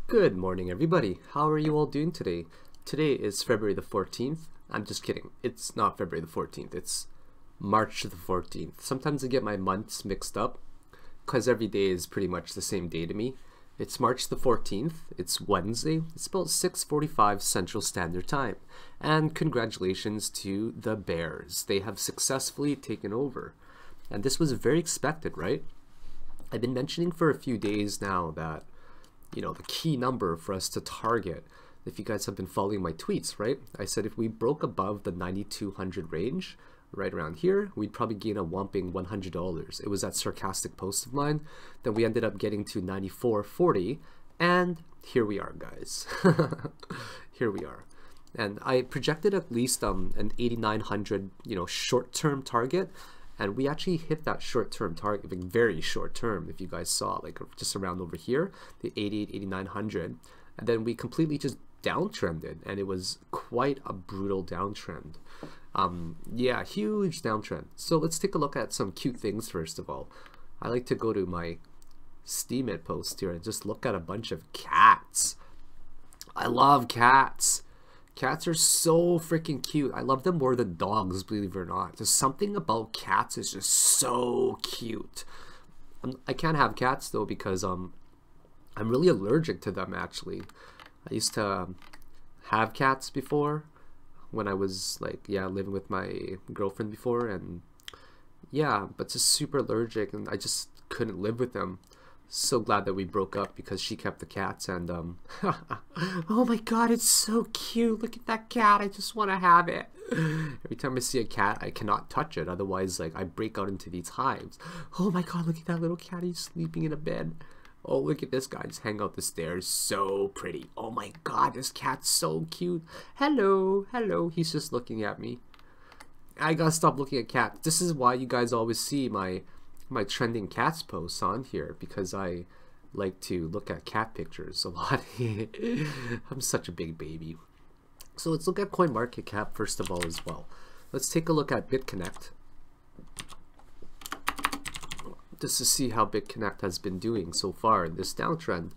Good morning, everybody. How are you all doing today? Today is February the 14th. I'm just kidding. It's not February the 14th. It's March the 14th. Sometimes I get my months mixed up because every day is pretty much the same day to me. It's March the 14th. It's Wednesday. It's about 6:45 Central Standard Time. And congratulations to the Bears. They have successfully taken over. And this was very expected, right? I've been mentioning for a few days now that the key number for us to target, if you guys have been following my tweets, right? I said if we broke above the 9,200 range, right around here, we'd probably gain a whopping $100. It was that sarcastic post of mine. Then we ended up getting to 94.40, and here we are, guys. Here we are. And I projected at least an 8,900, short-term target. And we actually hit that short-term target, like very short-term, if you guys saw, like just around over here, the 88, 8,900. And then we completely just downtrended, and it was quite a brutal downtrend. Yeah, huge downtrend. So let's take a look at some cute things first of all. I like to go to my Steemit post here and just look at a bunch of cats. I love cats. Cats are so freaking cute. I love them more than dogs, believe it or not. There's something about cats is just so cute. I can't have cats though because I'm really allergic to them actually. I used to have cats before when I was living with my girlfriend before, and yeah, but just super allergic and I just couldn't live with them. So glad that we broke up because she kept the cats, and oh my god, it's so cute. Look at that cat. I just want to have it. Every time I see a cat, I cannot touch it, otherwise I break out into these hives. Oh my god, look at that little cat. He's sleeping in a bed. Oh, look at this guy just hang out the stairs. So pretty. Oh my god, this cat's so cute. Hello, hello. He's just looking at me. I gotta stop looking at cats. This is why you guys always see my trending cats posts on here, because I like to look at cat pictures a lot. I'm such a big baby. So let's look at CoinMarketCap first of all as well. Let's take a look at BitConnect just to see how BitConnect has been doing so far in this downtrend.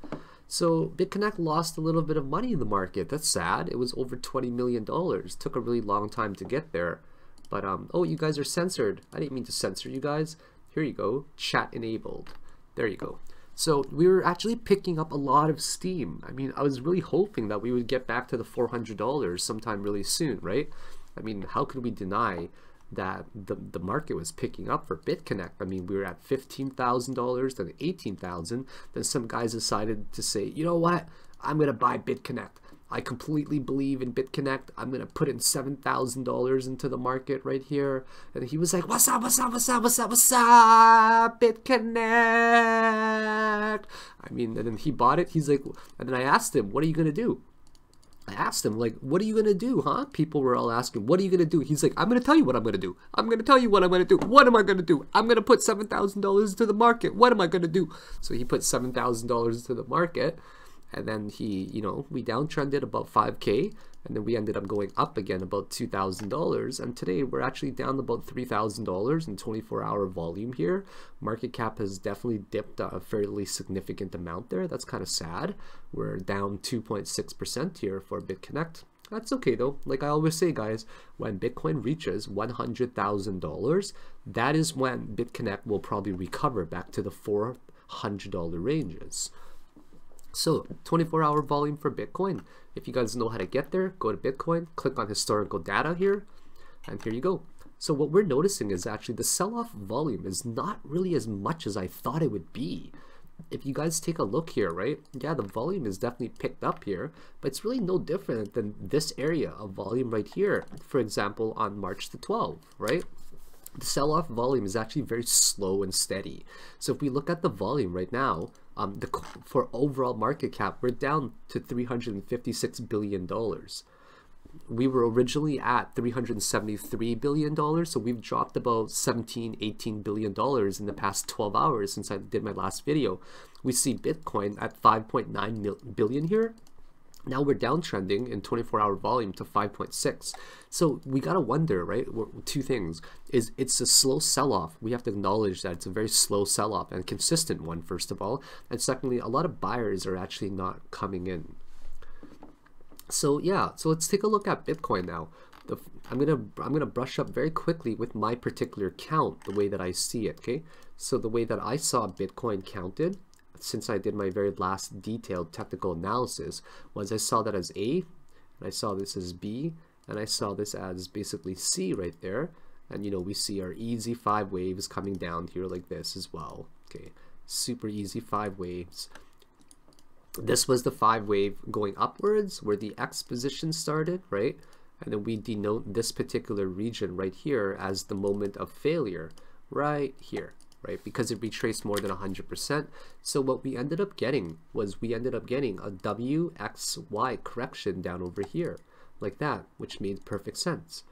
So BitConnect lost a little bit of money in the market. That's sad. It was over $20 million. Took a really long time to get there. But oh, you guys are censored. I didn't mean to censor you guys. Here you go, chat enabled. There you go. So we were actually picking up a lot of steam. I mean, I was really hoping that we would get back to the $400 sometime really soon, right? I mean, how could we deny that the market was picking up for BitConnect? I mean, we were at $15,000, then $18,000. Then some guys decided to say, you know what? I'm going to buy BitConnect. I completely believe in BitConnect. I'm going to put in $7,000 into the market right here. And he was like, what's up, what's up, what's up, what's up, what's up, BitConnect? I mean, and then he bought it. He's like, and then I asked him, what are you going to do? I asked him, like, what are you going to do, huh? People were all asking, what are you going to do? He's like, I'm going to tell you what I'm going to do. I'm going to tell you what I'm going to do. What am I going to do? I'm going to put $7,000 into the market. What am I going to do? So he put $7,000 into the market. And then he, we downtrended about 5K, and then we ended up going up again about $2,000. And today we're actually down about $3,000 in 24-hour volume here. Market cap has definitely dipped a fairly significant amount there. That's kind of sad. We're down 2.6% here for BitConnect. That's okay though. Like I always say, guys, when Bitcoin reaches $100,000, that is when BitConnect will probably recover back to the $400 ranges. So 24-hour volume for Bitcoin. If you guys know how to get there, go to Bitcoin, click on historical data here, and here you go. So what we're noticing is actually the sell-off volume is not really as much as I thought it would be. If you guys take a look here, right? Yeah, the volume is definitely picked up here, but it's really no different than this area of volume right here. For example, on March the 12th, right? The sell-off volume is actually very slow and steady. So if we look at the volume right now, for overall market cap, we're down to $356 billion. We were originally at $373 billion, so we've dropped about $17–18 billion in the past 12 hours since I did my last video. We see Bitcoin at 5.9 billion here. Now we're downtrending in 24-hour volume to 5.6. So we gotta wonder, right? Two things. It's a slow sell-off. We have to acknowledge that it's a very slow sell-off and consistent one, first of all. And secondly, a lot of buyers are actually not coming in. So yeah, so let's take a look at Bitcoin now. I'm gonna brush up very quickly with my particular count, the way that I see it. Okay, so the way that I saw Bitcoin counted, since I did my very last detailed technical analysis, was I saw that as A, and I saw this as B, and I saw this as basically C right there. And you know, we see our easy 5 waves coming down here like this as well. Okay, super easy 5 waves. This was the 5 wave going upwards where the X position started, right? And then we denote this particular region right here as the moment of failure right here, right? Because it retraced more than 100%. So what we ended up getting was we ended up getting a WXY correction down over here like that, which made perfect sense.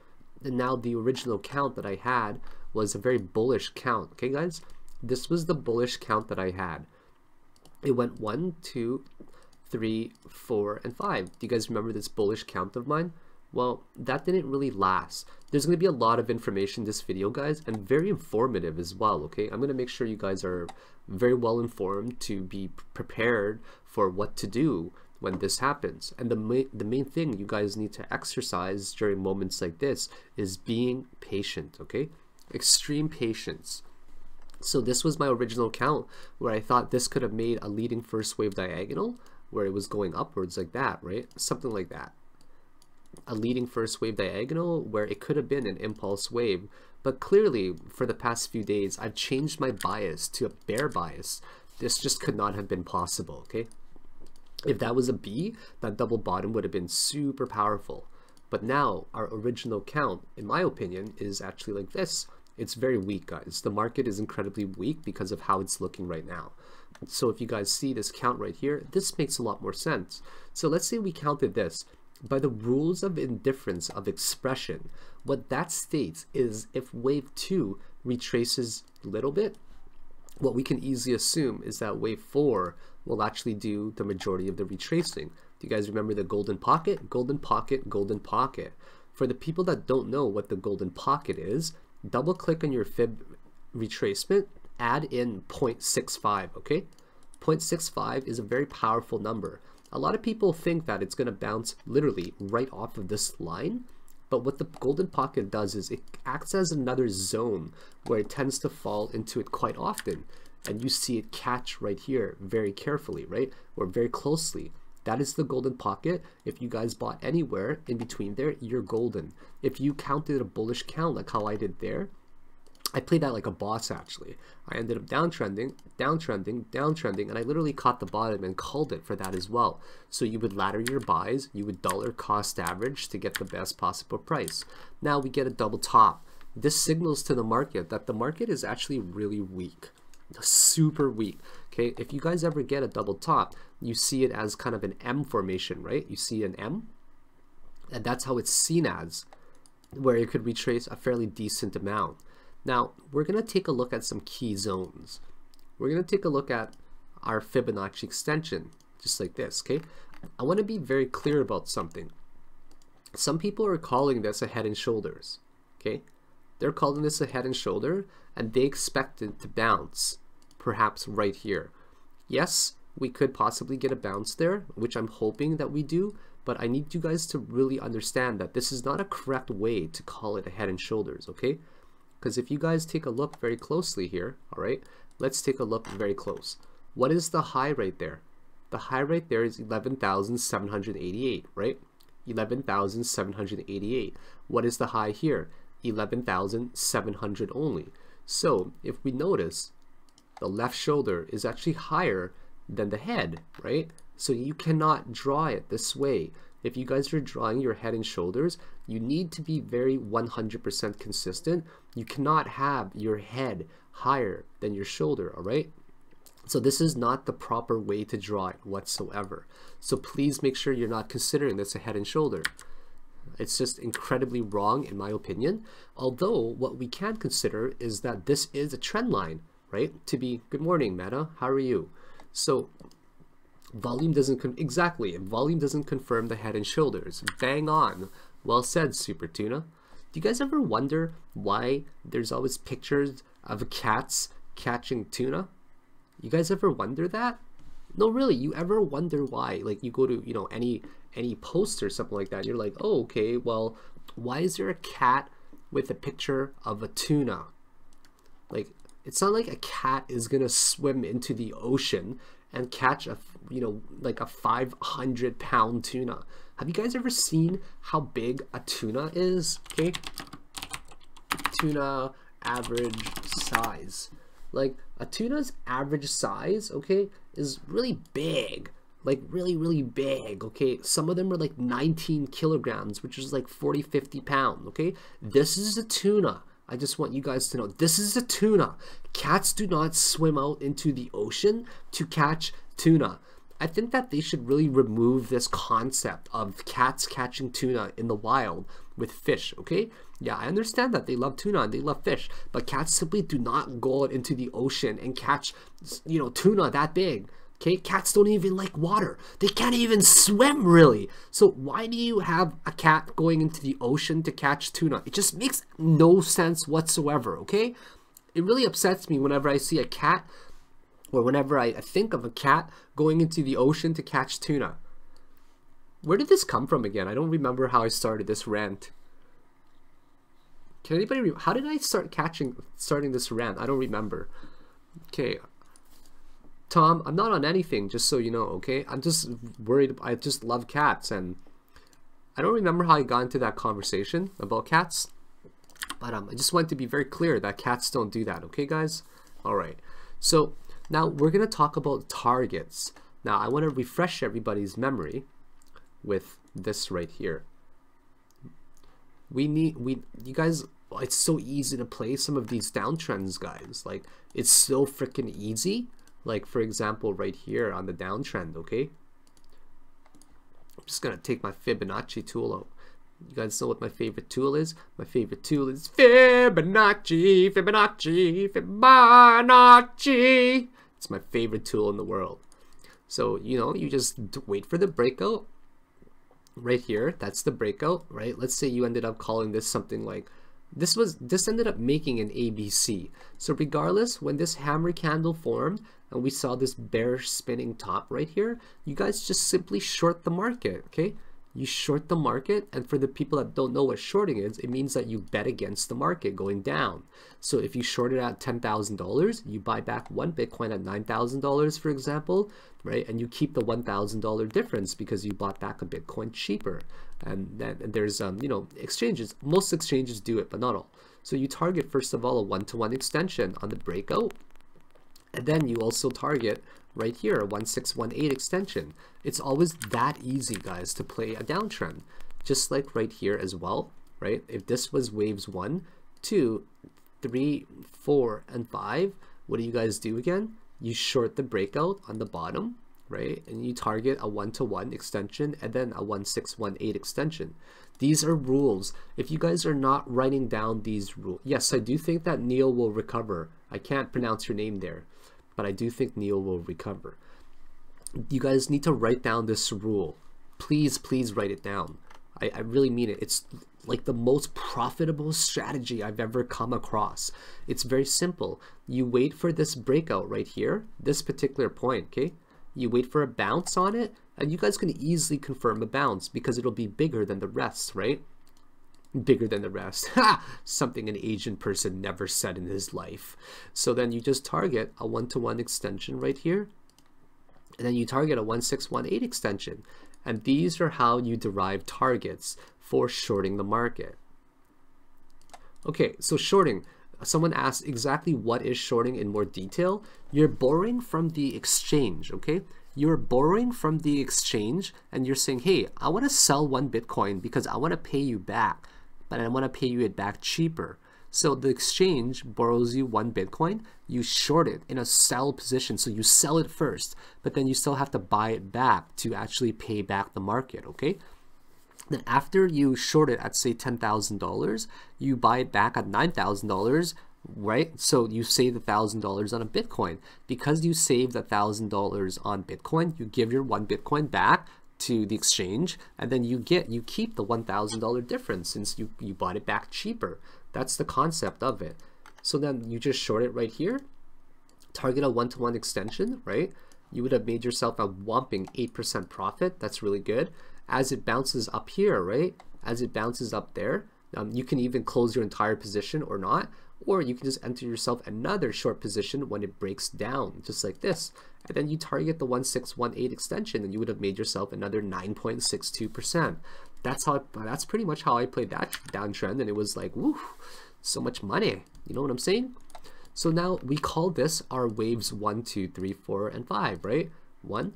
And now the original count that I had was a very bullish count. Okay, guys, this was the bullish count that I had. It went 1, 2, 3, 4, and 5. Do you guys remember this bullish count of mine? Well, that didn't really last. There's going to be a lot of information in this video, guys, and very informative as well, okay? I'm going to make sure you guys are very well informed to be prepared for what to do when this happens. And the main thing you guys need to exercise during moments like this is being patient, okay? Extreme patience. So this was my original count where I thought this could have made a leading first wave diagonal where it was going upwards like that, right? Something like that. A leading first wave diagonal where it could have been an impulse wave. But clearly, for the past few days, I've changed my bias to a bear bias. This just could not have been possible, okay? If that was a B, that double bottom would have been super powerful. But now, our original count, in my opinion, is actually like this. It's very weak, guys. The market is incredibly weak because of how it's looking right now. So if you guys see this count right here, this makes a lot more sense. So let's say we counted this. By the rules of indifference of expression, what that states is if wave 2 retraces a little bit, what we can easily assume is that wave 4 will actually do the majority of the retracing. Do you guys remember the golden pocket? Golden pocket, golden pocket. For the people that don't know what the golden pocket is, double click on your fib retracement, add in 0.65, okay? 0.65 is a very powerful number. A lot of people think that it's going to bounce literally right off of this line, but what the golden pocket does is it acts as another zone where it tends to fall into it quite often, and you see it catch right here very carefully, right, or very closely. That is the golden pocket. If you guys bought anywhere in between there, you're golden. If you counted a bullish count like how I did there, I played that like a boss actually. I ended up downtrending, downtrending, downtrending, and I literally caught the bottom and called it for that as well. So you would ladder your buys, you would dollar cost average to get the best possible price. Now we get a double top. This signals to the market that the market is actually really weak, super weak. Okay, if you guys ever get a double top, you see it as kind of an M formation, right? You see an M, and that's how it's seen as, where it could retrace a fairly decent amount. Now, we're going to take a look at some key zones. We're going to take a look at our Fibonacci extension, just like this, okay? I want to be very clear about something. Some people are calling this a head and shoulders, okay? They're calling this a head and shoulder, and they expect it to bounce, perhaps right here. Yes, we could possibly get a bounce there, which I'm hoping that we do, but I need you guys to really understand that this is not a correct way to call it a head and shoulders, okay? Because if you guys take a look very closely here, all right, let's take a look very close. What is the high right there? The high right there is 11,788, right? 11,788. What is the high here? 11,700 only. So if we notice, the left shoulder is actually higher than the head, right? So you cannot draw it this way. If you guys are drawing your head and shoulders, you need to be very 100% consistent. You cannot have your head higher than your shoulder, all right? So this is not the proper way to draw it whatsoever. So please make sure you're not considering this a head and shoulder. It's just incredibly wrong in my opinion. Although what we can consider is that this is a trend line, right? To be, good morning, Meta, how are you? So Volume doesn't exactly. Volume doesn't confirm the head and shoulders. Bang on. Well said, Super Tuna. Do you guys ever wonder why there's always pictures of cats catching tuna? You guys ever wonder that? No, really. You ever wonder why? Like you go to, you know, any post or something like that. You're like, oh, okay. Well, why is there a cat with a picture of a tuna? Like, it's not like a cat is gonna swim into the ocean and catch a, you know, like a 500-pound tuna. Have you guys ever seen how big a tuna is? Okay, tuna average size. Like a tuna's average size, okay, is really big. Like really big. Okay, some of them are like 19 kilograms, which is like 40-50 pounds. Okay, this is a tuna. I just want you guys to know, this is a tuna. Cats do not swim out into the ocean to catch tuna. I think that they should really remove this concept of cats catching tuna in the wild with fish, okay? Yeah, I understand that they love tuna and they love fish, but cats simply do not go out into the ocean and catch, you know, tuna that big. Okay, cats don't even like water. They can't even swim, really. So why do you have a cat going into the ocean to catch tuna? It just makes no sense whatsoever, okay? It really upsets me whenever I see a cat, or whenever I think of a cat going into the ocean to catch tuna. Where did this come from again? I don't remember how I started this rant. Can anybody, how did I starting this rant? I don't remember. Okay. Tom, I'm not on anything, just so you know, okay? I'm just worried. I just love cats, and I don't remember how I got into that conversation about cats, but I just want to be very clear that cats don't do that, okay, guys? All right. So now we're gonna talk about targets. Now I want to refresh everybody's memory with this right here. You guys, it's so easy to play some of these downtrends, guys. Like, it's so freaking easy. Like, for example, right here on the downtrend, okay? I'm just gonna take my Fibonacci tool out. You guys know what my favorite tool is? My favorite tool is Fibonacci, Fibonacci, Fibonacci. It's my favorite tool in the world. So, you know, you just wait for the breakout right here. That's the breakout, right? Let's say you ended up calling this something like, this ended up making an ABC. So regardless, when this hammer candle formed and we saw this bearish spinning top right here, you guys just simply short the market, okay? You short the market, and for the people that don't know what shorting is, it means that you bet against the market going down. So if you short it at $10,000, you buy back one Bitcoin at $9,000, for example, right? And you keep the $1,000 difference because you bought back a Bitcoin cheaper. And then there's, you know, exchanges. Most exchanges do it, but not all. So you target, first of all, a one-to-one extension on the breakout. And then you also target right here, a 1618 extension. It's always that easy, guys, to play a downtrend. Just like right here as well, right? If this was waves 1, 2, 3, 4, and 5, what do you guys do again? You short the breakout on the bottom, right? And you target a one-to-one extension and then a 1618 extension. These are rules. If you guys are not writing down these rules, yes, I do think that Neil will recover. I can't pronounce your name there, but I do think Neil will recover. You guys need to write down this rule. Please, please write it down. I really mean it. It's like the most profitable strategy I've ever come across. It's very simple. You wait for this breakout right here, this particular point, okay? You wait for a bounce on it, and you guys can easily confirm a bounce because it'll be bigger than the rest, right? Bigger than the rest. Ha! Something an Asian person never said in his life. So then you just target a one-to-one extension right here, and then you target a 1618 extension. And these are how you derive targets for shorting the market. Okay, so shorting. Someone asked exactly what is shorting in more detail. You're borrowing from the exchange, okay? You're borrowing from the exchange and you're saying, hey, I want to sell one Bitcoin because I want to pay you back, but I want to pay you it back cheaper. So the exchange borrows you one Bitcoin, you short it in a sell position. So you sell it first, but then you still have to buy it back to actually pay back the market, okay? Then after you short it at say $10,000, you buy it back at $9,000 right? So you saved $1,000 on a Bitcoin. Because you saved $1,000 on Bitcoin, you give your 1 Bitcoin back to the exchange, and then you keep the $1,000 difference since you bought it back cheaper. That's the concept of it. So then you just short it right here, target a 1-to-1 extension, right? You would have made yourself a whopping 8% profit. That's really good. As it bounces up here, right? As it bounces up there, you can even close your entire position or not, or you can just enter yourself another short position when it breaks down, just like this. And then you target the 1618 extension, and you would have made yourself another 9.62%. That's pretty much how I played that downtrend, and it was like, woo, so much money. You know what I'm saying? So now we call this our waves 1, 2, 3, 4, and 5, right? 1,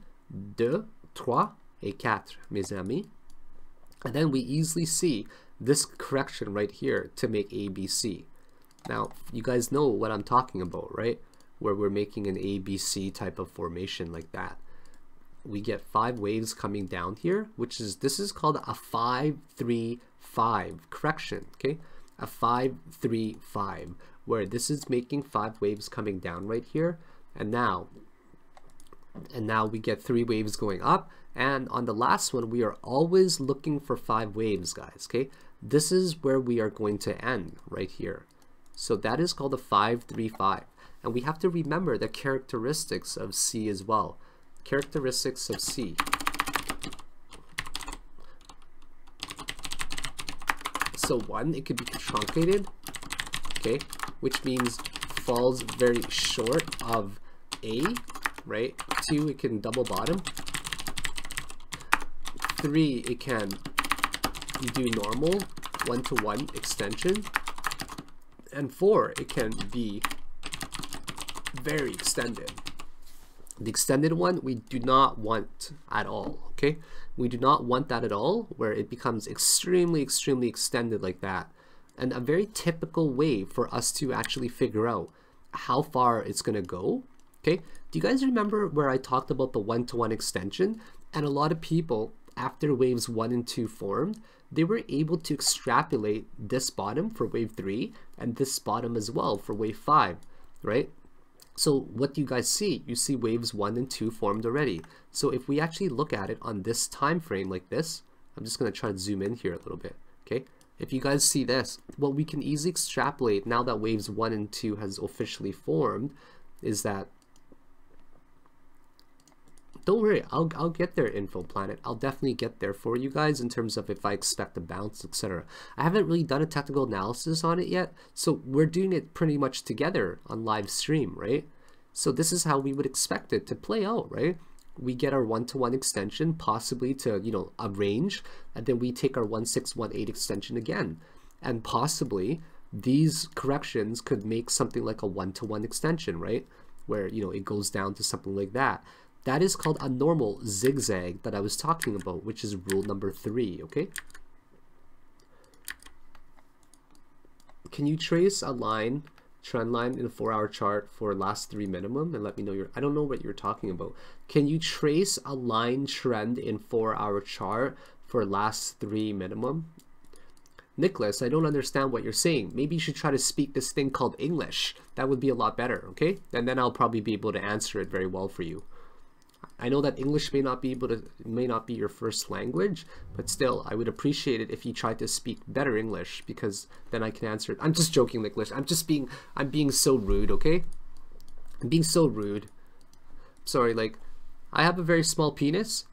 2, 3, et 4, mes amis. And then we easily see this correction right here to make ABC. Now, you guys know what I'm talking about, right? Where we're making an ABC type of formation like that. We get 5 waves coming down here, this is called a 5-3-5 correction, okay? A 5-3-5, where this is making 5 waves coming down right here, and now we get 3 waves going up, and on the last one we are always looking for 5 waves, guys, okay? This is where we are going to end right here. So that is called a 5-3-5, and we have to remember the characteristics of C as well. Characteristics of C. So 1, it could be truncated, okay, which means falls very short of A, right? 2, it can double bottom. 3, it can do normal 1-to-1 extension. And 4, it can be very extended. The extended one we do not want at all, okay? We do not want that at all, where it becomes extremely extended like that. And a very typical way for us to actually figure out how far it's gonna go, okay? Do you guys remember where I talked about the 1-to-1 extension? And a lot of people, after waves 1 and 2 formed, they were able to extrapolate this bottom for wave 3 and this bottom as well for wave 5, right? So what do you guys see? You see waves 1 and 2 formed already. So if we actually look at it on this time frame like this, I'm just going to try to zoom in here a little bit, okay? If you guys see this, what we can easily extrapolate now that waves 1 and 2 has officially formed is that, don't worry, I'll get there, Info Planet. I'll definitely get there for you guys in terms of if I expect a bounce, etc. I haven't really done a technical analysis on it yet, so we're doing it pretty much together on live stream, right? So this is how we would expect it to play out, right? We get our 1-to-1 extension, possibly to, you know, a range, and then we take our 1618 extension again. And possibly these corrections could make something like a 1-to-1 extension, right? Where, you know, it goes down to something like that. That is called a normal zigzag that I was talking about, which is rule number 3, okay? Can you trace a line, trend line in a 4-hour chart for last 3 minimum and let me know I don't know what you're talking about. Can you trace a line trend in 4-hour chart for last 3 minimum? Nicholas, I don't understand what you're saying. Maybe you should try to speak this thing called English. That would be a lot better, okay? And then I'll probably be able to answer it very well for you. I know that English may not be your first language, but still, I would appreciate it if you tried to speak better English, because then I can answer it. I'm just joking, Nicholas. I'm being so rude, okay? I'm being so rude. Sorry, like, I have a very small penis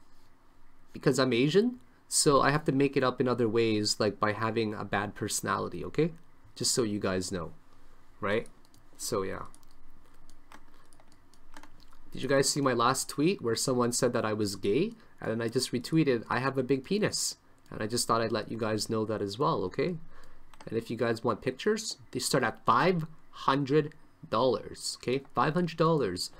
because I'm Asian, so I have to make it up in other ways, like by having a bad personality, okay? Just so you guys know, right? So yeah. Did you guys see my last tweet where someone said that I was gay? And then I just retweeted, I have a big penis. And I just thought I'd let you guys know that as well, okay? And if you guys want pictures, they start at $500, okay? $500.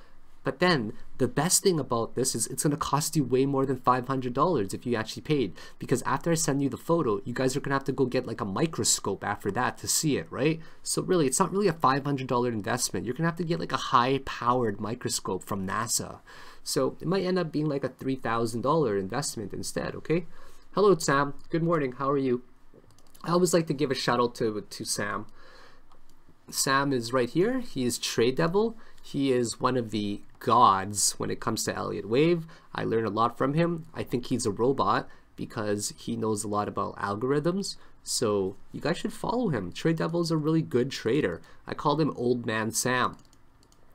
But then the best thing about this is it's going to cost you way more than $500 if you actually paid, because after I send you the photo, you guys are going to have to go get like a microscope after that to see it, right? So really, it's not really a $500 investment. You're going to have to get like a high-powered microscope from NASA. So it might end up being like a $3,000 investment instead, okay? Hello, Sam. Good morning. How are you? I always like to give a shout out to Sam. Sam is right here. He is Trade Devil. He is one of the gods when it comes to Elliott Wave. I learned a lot from him. I think he's a robot because he knows a lot about algorithms. So you guys should follow him. Trade Devil is a really good trader. I called him Old Man Sam.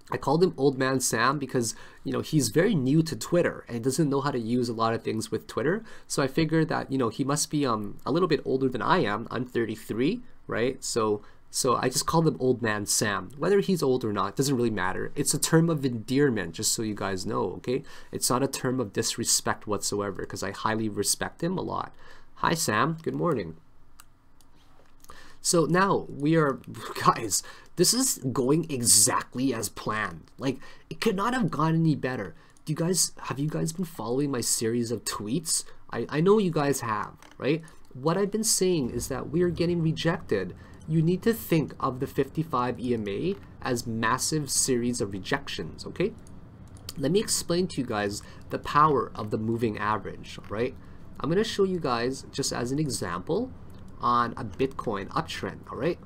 I called him Old Man Sam because, you know, he's very new to Twitter and doesn't know how to use a lot of things with Twitter. So I figured that, you know, he must be a little bit older than I am. I'm 33, right? So I just called him Old Man Sam. Whether he's old or not doesn't really matter. It's a term of endearment, just so you guys know, okay? It's not a term of disrespect whatsoever because I highly respect him a lot. Hi, Sam. Good morning. So now we are, guys, this is going exactly as planned. Like, it could not have gone any better. Have you guys been following my series of tweets? I know you guys have, right? What I've been saying is that we are getting rejected. You need to think of the 55 EMA as massive series of rejections, okay? Let me explain to you guys the power of the moving average, right? I'm going to show you guys just as an example on a Bitcoin uptrend, all right?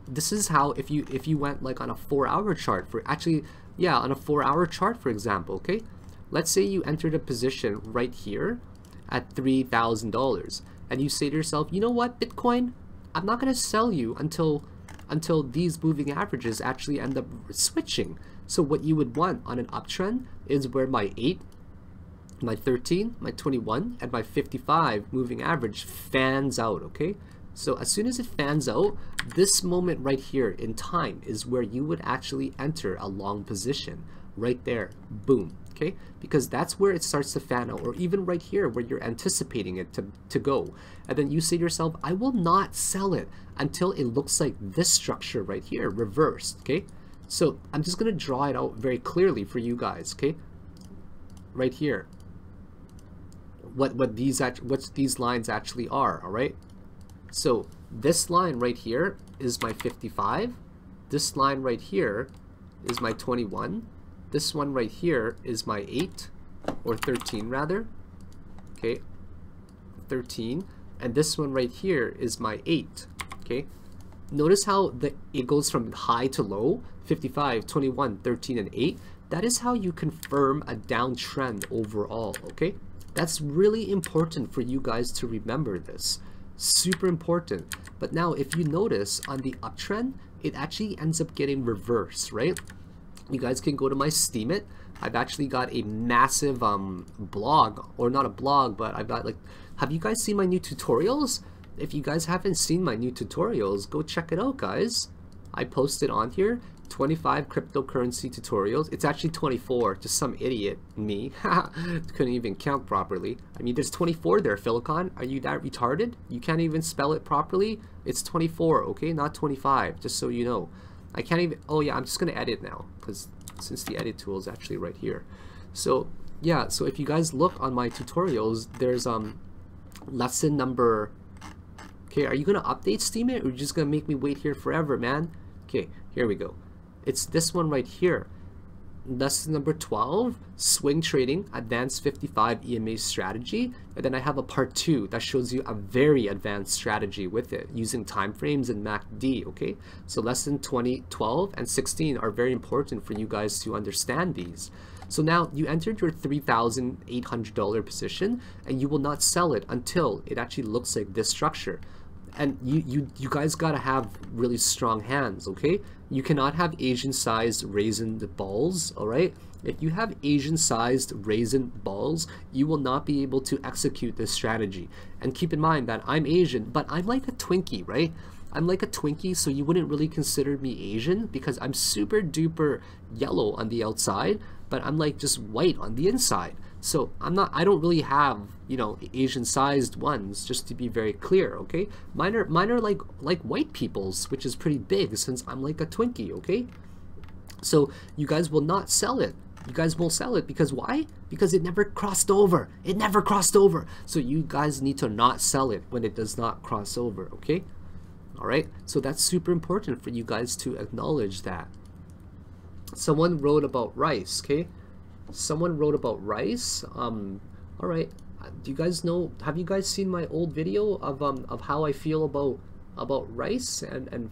This is how if you went like on a 4-hour chart on a 4-hour chart, for example, okay? Let's say you entered a position right here at $3,000 and you say to yourself, you know what, Bitcoin, I'm not going to sell you until these moving averages actually end up switching. So what you would want on an uptrend is where my 8, my 13, my 21, and my 55 moving average fans out, okay? So as soon as it fans out, this moment right here in time is where you would actually enter a long position, right there, boom, okay? Because that's where it starts to fan out, or even right here where you're anticipating it to go. And then you say to yourself, I will not sell it until it looks like this structure right here, reversed, okay? So I'm just gonna draw it out very clearly for you guys, okay? Right here. What these lines actually are, all right? So this line right here is my 55. This line right here is my 21. This one right here is my 8, or 13 rather. Okay, 13. And this one right here is my 8. Okay, notice how it goes from high to low, 55, 21, 13, and 8. That is how you confirm a downtrend overall, okay? That's really important for you guys to remember this. Super important. But now if you notice on the uptrend, it actually ends up getting reversed, right? You guys can go to my Steemit. I've actually got a massive blog, or not a blog, but I've got like, have you guys seen my new tutorials? If you guys haven't seen my new tutorials, go check it out, guys. I posted on here 25 cryptocurrency tutorials. It's actually 24, just some idiot, me, couldn't even count properly. I mean, there's 24 there, Philicon. Are you that retarded? You can't even spell it properly? It's 24, okay, not 25, just so you know. I can't even, oh yeah, I'm just gonna edit now, because since the edit tool is actually right here. So yeah, so if you guys look on my tutorials, there's lesson number, okay, are you gonna update Steemit, or are you just gonna make me wait here forever, man? Okay, here we go. It's this one right here. Lesson number 12, swing trading, advanced 55 EMA strategy. And then I have a part 2 that shows you a very advanced strategy with it using timeframes and MACD, okay? So lesson 20, 12, and 16 are very important for you guys to understand these. So now you entered your $3,800 position and you will not sell it until it actually looks like this structure. And you guys gotta have really strong hands, okay? You cannot have Asian-sized raisined balls, all right? If you have Asian-sized raisin balls, you will not be able to execute this strategy. And keep in mind that I'm Asian, but I'm like a Twinkie, right? I'm like a Twinkie, so you wouldn't really consider me Asian because I'm super duper yellow on the outside, but I'm like just white on the inside. So I don't really have, you know, Asian sized ones, just to be very clear, okay? Mine are like white people's, which is pretty big since I'm like a Twinkie, okay? So you guys will not sell it. You guys won't sell it because why? Because it never crossed over. It never crossed over. So you guys need to not sell it when it does not cross over, okay? All right, so that's super important for you guys to acknowledge that. Someone wrote about rice, okay? Someone wrote about rice. All right, do you guys know, have you guys seen my old video of how I feel about rice and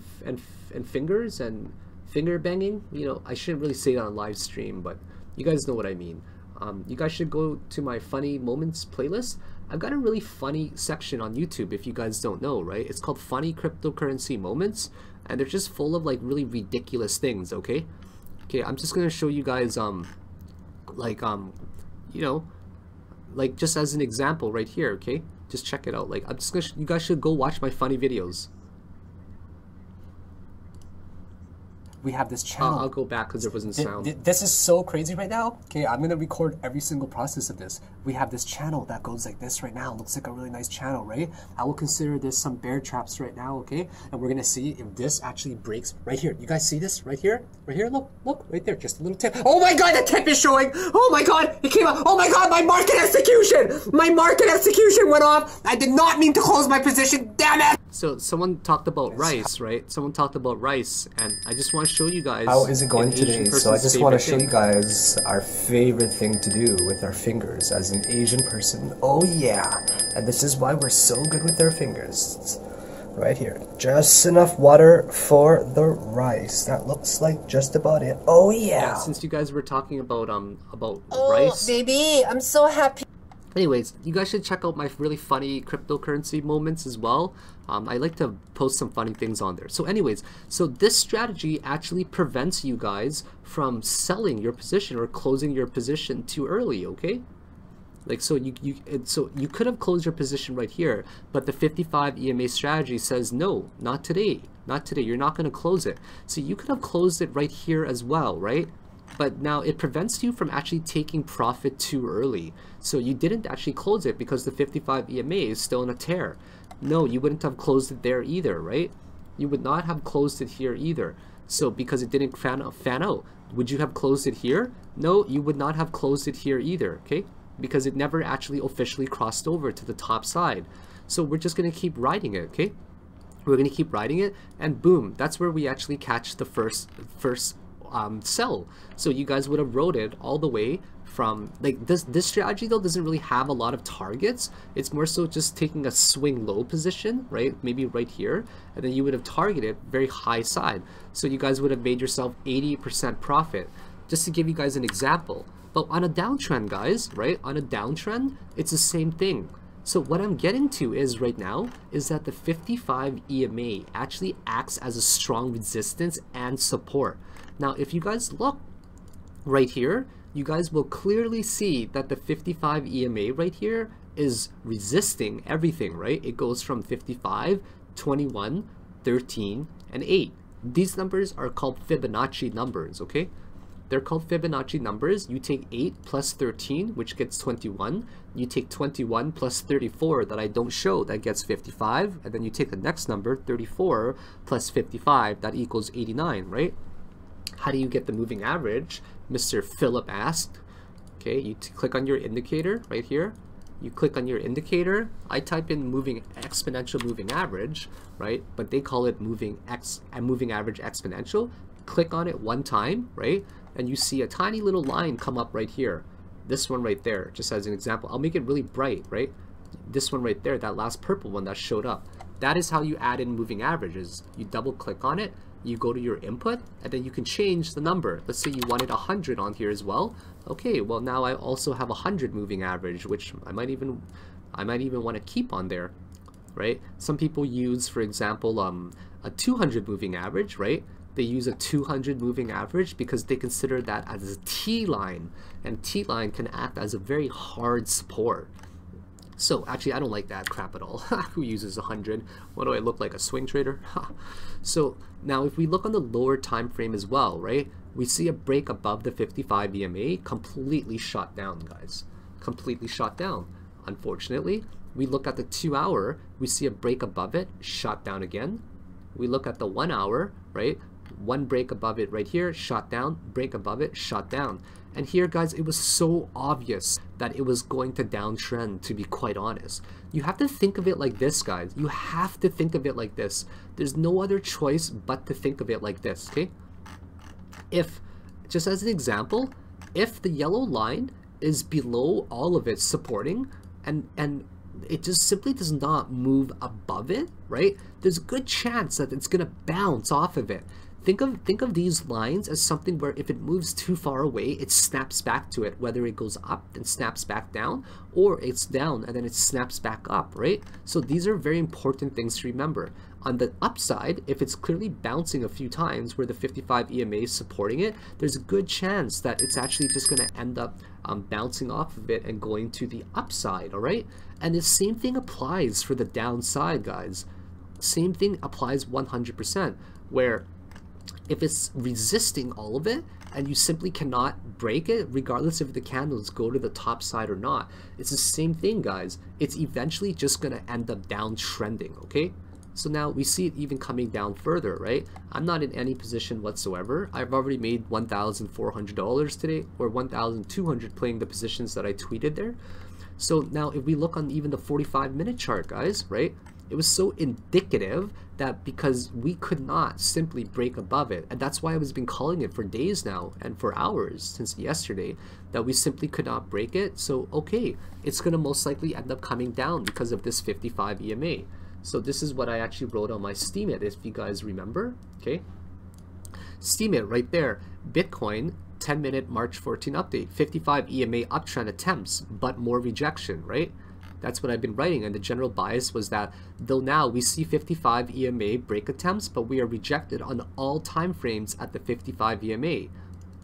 fingers and finger banging. You know, I shouldn't really say that on live stream, but you guys know what I mean. You guys should go to my funny moments playlist. I've got a really funny section on YouTube if you guys don't know, right? It's called Funny Cryptocurrency Moments, and they're just full of like really ridiculous things, okay? Okay, I'm just gonna show you guys you know, like just as an example right here, okay? Just check it out. Like I'm just gonna you guys should go watch my funny videos. We have this channel. I'll go back because there wasn't sound. This is so crazy right now. Okay, I'm gonna record every single process of this. We have this channel that goes like this right now. Looks like a really nice channel, right? I will consider this some bear traps right now, okay? And we're gonna see if this actually breaks right here. You guys see this right here? Right here, look, right there, just a little tip. Oh my God, the tip is showing. Oh my God, it came out. Oh my God, my market execution. My market execution went off. I did not mean to close my position, damn it. So someone talked about rice, right? Someone talked about rice, and I just want to show you guys how is it going today. So I just want to show you guys our favorite thing to do with our fingers as an Asian person. Oh yeah, and this is why we're so good with our fingers. Right here, just enough water for the rice. That looks like just about it. Oh yeah. Since you guys were talking about oh, rice, baby, I'm so happy. Anyways, you guys should check out my really funny cryptocurrency moments as well. I like to post some funny things on there. So anyways, so this strategy actually prevents you guys from selling your position or closing your position too early, okay? Like, so you could have closed your position right here, but the 55 EMA strategy says no, not today, not today. You're not going to close it. So you could have closed it right here as well, right? But now it prevents you from actually taking profit too early. So you didn't actually close it because the 55 EMA is still in a tear. No, you wouldn't have closed it there either, right? You would not have closed it here either. So because it didn't fan out. Would you have closed it here? No, you would not have closed it here either, okay? Because it never actually officially crossed over to the top side. So we're just going to keep riding it, okay? We're going to keep riding it, and boom, that's where we actually catch the first sell. So you guys would have rode it all the way from, like, this strategy though doesn't really have a lot of targets. It's more so just taking a swing low position, right? Maybe right here, and then you would have targeted very high side. So you guys would have made yourself 80% profit. Just to give you guys an example. But on a downtrend, guys, right? On a downtrend, it's the same thing. So what I'm getting to is right now is that the 55 EMA actually acts as a strong resistance and support. Now, if you guys look right here, you guys will clearly see that the 55 EMA right here is resisting everything, right? It goes from 55, 21, 13, and 8. These numbers are called Fibonacci numbers, okay? They're called Fibonacci numbers. You take 8 plus 13, which gets 21. You take 21 plus 34 that I don't show, that gets 55. And then you take the next number, 34 plus 55, that equals 89, right? How do you get the moving average? Mr. Philip asked. Okay, you click on your indicator right here. You click on your indicator. I type in exponential moving average, right? But they call it moving average exponential. Click on it one time, right? And you see a tiny little line come up right here. This one right there, just as an example. I'll make it really bright, right? This one right there, that last purple one that showed up. That is how you add in moving averages. You double click on it, you go to your input, and then you can change the number. Let's say you wanted 100 on here as well. Okay, well now I also have 100 moving average, which I might even want to keep on there, right? Some people use, for example, a 200 moving average, right? They use a 200 moving average because they consider that as a T-line, and T-line can act as a very hard support. So actually, I don't like that crap at all. Who uses 100? What do I look like, a swing trader? So now if we look on the lower time frame as well, right? We see a break above the 55 EMA, completely shot down, guys. Completely shot down. Unfortunately, we look at the 2 hour, we see a break above it, shot down again. We look at the 1 hour, right? One break above it right here, shot down, break above it, shot down. And here, guys, it was so obvious that it was going to downtrend, to be quite honest. You have to think of it like this, guys. You have to think of it like this. There's no other choice but to think of it like this, okay? If, just as an example, if the yellow line is below all of it supporting, and it just simply does not move above it, right? There's a good chance that it's gonna bounce off of it. Think of these lines as something where if it moves too far away, it snaps back to it, whether it goes up and snaps back down, or it's down and then it snaps back up, right? So these are very important things to remember. On the upside, if it's clearly bouncing a few times where the 55 EMA is supporting it, there's a good chance that it's actually just going to end up bouncing off of it and going to the upside, all right? And the same thing applies for the downside, guys. Same thing applies 100%, where if it's resisting all of it and you simply cannot break it, regardless if the candles go to the top side or not, it's the same thing, guys. It's eventually just going to end up downtrending, okay? So now we see it even coming down further, right? I'm not in any position whatsoever. I've already made $1,400 today, or $1,200 playing the positions that I tweeted there. So now if we look on even the 45-minute chart, guys, right? It was so indicative that because we could not simply break above it, and that's why I was been calling it for days now and for hours since yesterday, that we simply could not break it. So okay, it's going to most likely end up coming down because of this 55 EMA. So this is what I actually wrote on my Steemit, if you guys remember, okay? Steemit right there, Bitcoin 10-minute March 14 update, 55 EMA uptrend attempts, but more rejection, right? That's what I've been writing, and the general bias was that though now we see 55 EMA break attempts, but we are rejected on all time frames at the 55 EMA.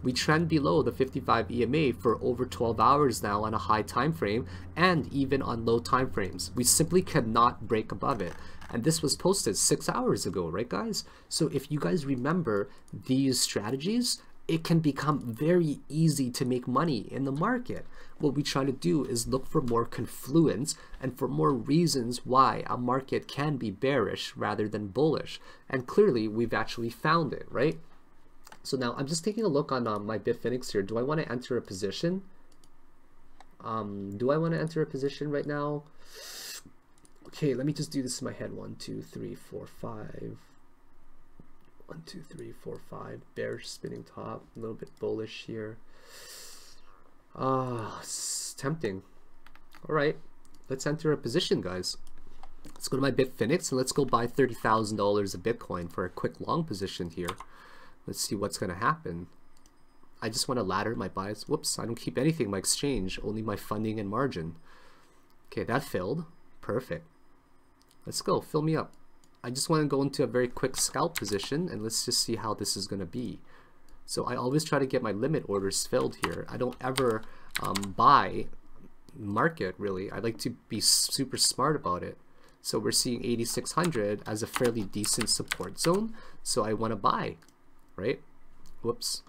We trend below the 55 EMA for over 12 hours now on a high time frame, and even on low time frames. We simply cannot break above it. And this was posted 6 hours ago, right guys? So if you guys remember these strategies, it can become very easy to make money in the market. What we try to do is look for more confluence and for more reasons why a market can be bearish rather than bullish. And clearly we've actually found it, right? So now I'm just taking a look on my bitfinex here. Do I want to enter a position? Do I want to enter a position right now? Okay, let me just do this in my head. 1, 2, 3, 4, 5. 1, 2, 3, 4, 5. Bearish spinning top. A little bit bullish here. It's tempting. All right, let's enter a position, guys. Let's go to my bitfinex and let's go buy $30,000 of Bitcoin for a quick long position here. Let's see what's going to happen. I just want to ladder my buys. Whoops, I don't keep anything in my exchange, only my funding and margin. Okay, that filled. Perfect. Let's go, fill me up. I just want to go into a very quick scalp position and let's just see how this is going to be. So I always try to get my limit orders filled here. I don't ever buy market, really. I like to be super smart about it. So we're seeing 8,600 as a fairly decent support zone. So I want to buy, right? Whoops.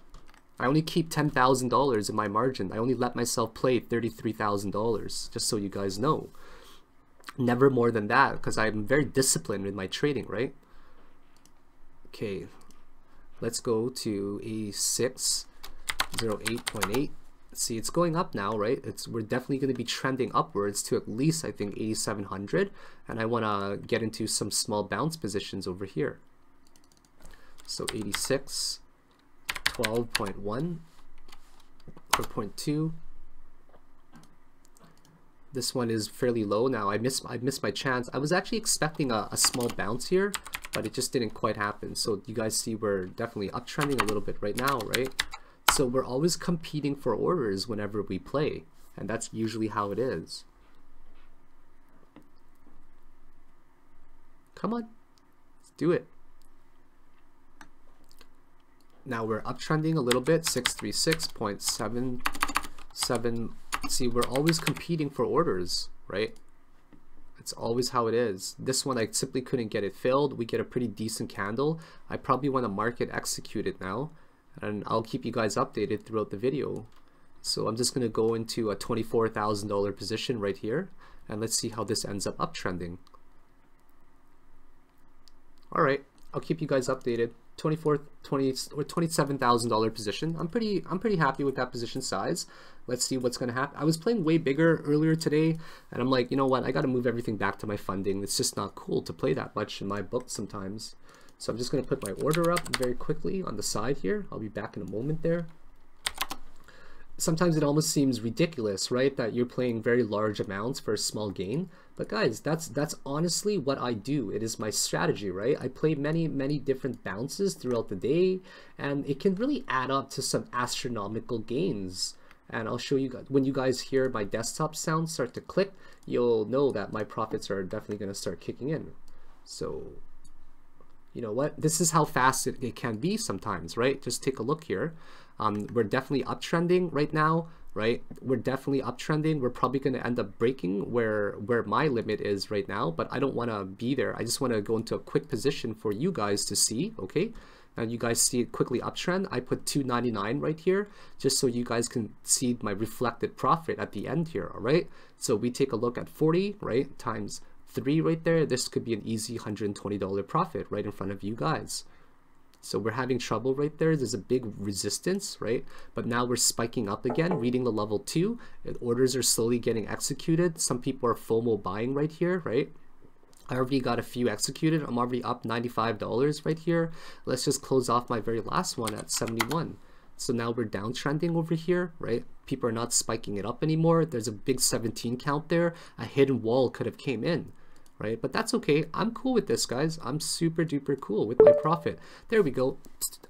I only keep $10,000 in my margin. I only let myself play $33,000, just so you guys know. Never more than that, because I'm very disciplined in my trading, right? Okay, let's go to A6, 08.8. See, it's going up now, right? We're definitely going to be trending upwards to at least, I think, 8,700. And I want to get into some small bounce positions over here. So 86, 12.1, 4.2. This one is fairly low now. I missed my chance. I was actually expecting a small bounce here, but it just didn't quite happen. So you guys see we're definitely uptrending a little bit right now, right? So we're always competing for orders whenever we play, and that's usually how it is. Come on, let's do it. Now we're uptrending a little bit, 636.77. See, we're always competing for orders, right? It's always how it is. This one, I simply couldn't get it filled. We get a pretty decent candle. I probably want to market execute it now, and I'll keep you guys updated throughout the video. So I'm just going to go into a $24,000 position right here, and let's see how this ends up uptrending. All right, I'll keep you guys updated. $27,000 position. I'm pretty happy with that position size. Let's see what's gonna happen. I was playing way bigger earlier today, and I'm like, you know what? I got to move everything back to my funding. It's just not cool to play that much in my book sometimes. So I'm just gonna put my order up very quickly on the side here. I'll be back in a moment there. sometimes it almost seems ridiculous, right? That you're playing very large amounts for a small gain. But guys, that's honestly what I do. It is my strategy, right? I play many different bounces throughout the day, and it can really add up to some astronomical gains. And I'll show you guys, when you guys hear my desktop sound start to click, you'll know that my profits are definitely going to start kicking in. So you know what, this is how fast it can be sometimes, right? Just take a look here. We're definitely uptrending right now, right? We're definitely uptrending. We're probably going to end up breaking where my limit is right now, but I don't want to be there. I just want to go into a quick position for you guys to see, okay? And you guys see it quickly uptrend. I put 299 right here just so you guys can see my reflected profit at the end here, all right? So we take a look at 40, right, times 3 right there. This could be an easy $120 profit right in front of you guys. So we're having trouble right there. There's a big resistance, right? But now we're spiking up again, reading the level 2. Orders are slowly getting executed. Some people are FOMO buying right here, right? I already got a few executed. I'm already up $95 right here. Let's just close off my very last one at 71. So now we're downtrending over here, right? People are not spiking it up anymore. There's a big 17 count there. A hidden wall could have came in, right? But that's okay. I'm cool with this, guys. I'm super duper cool with my profit. There we go.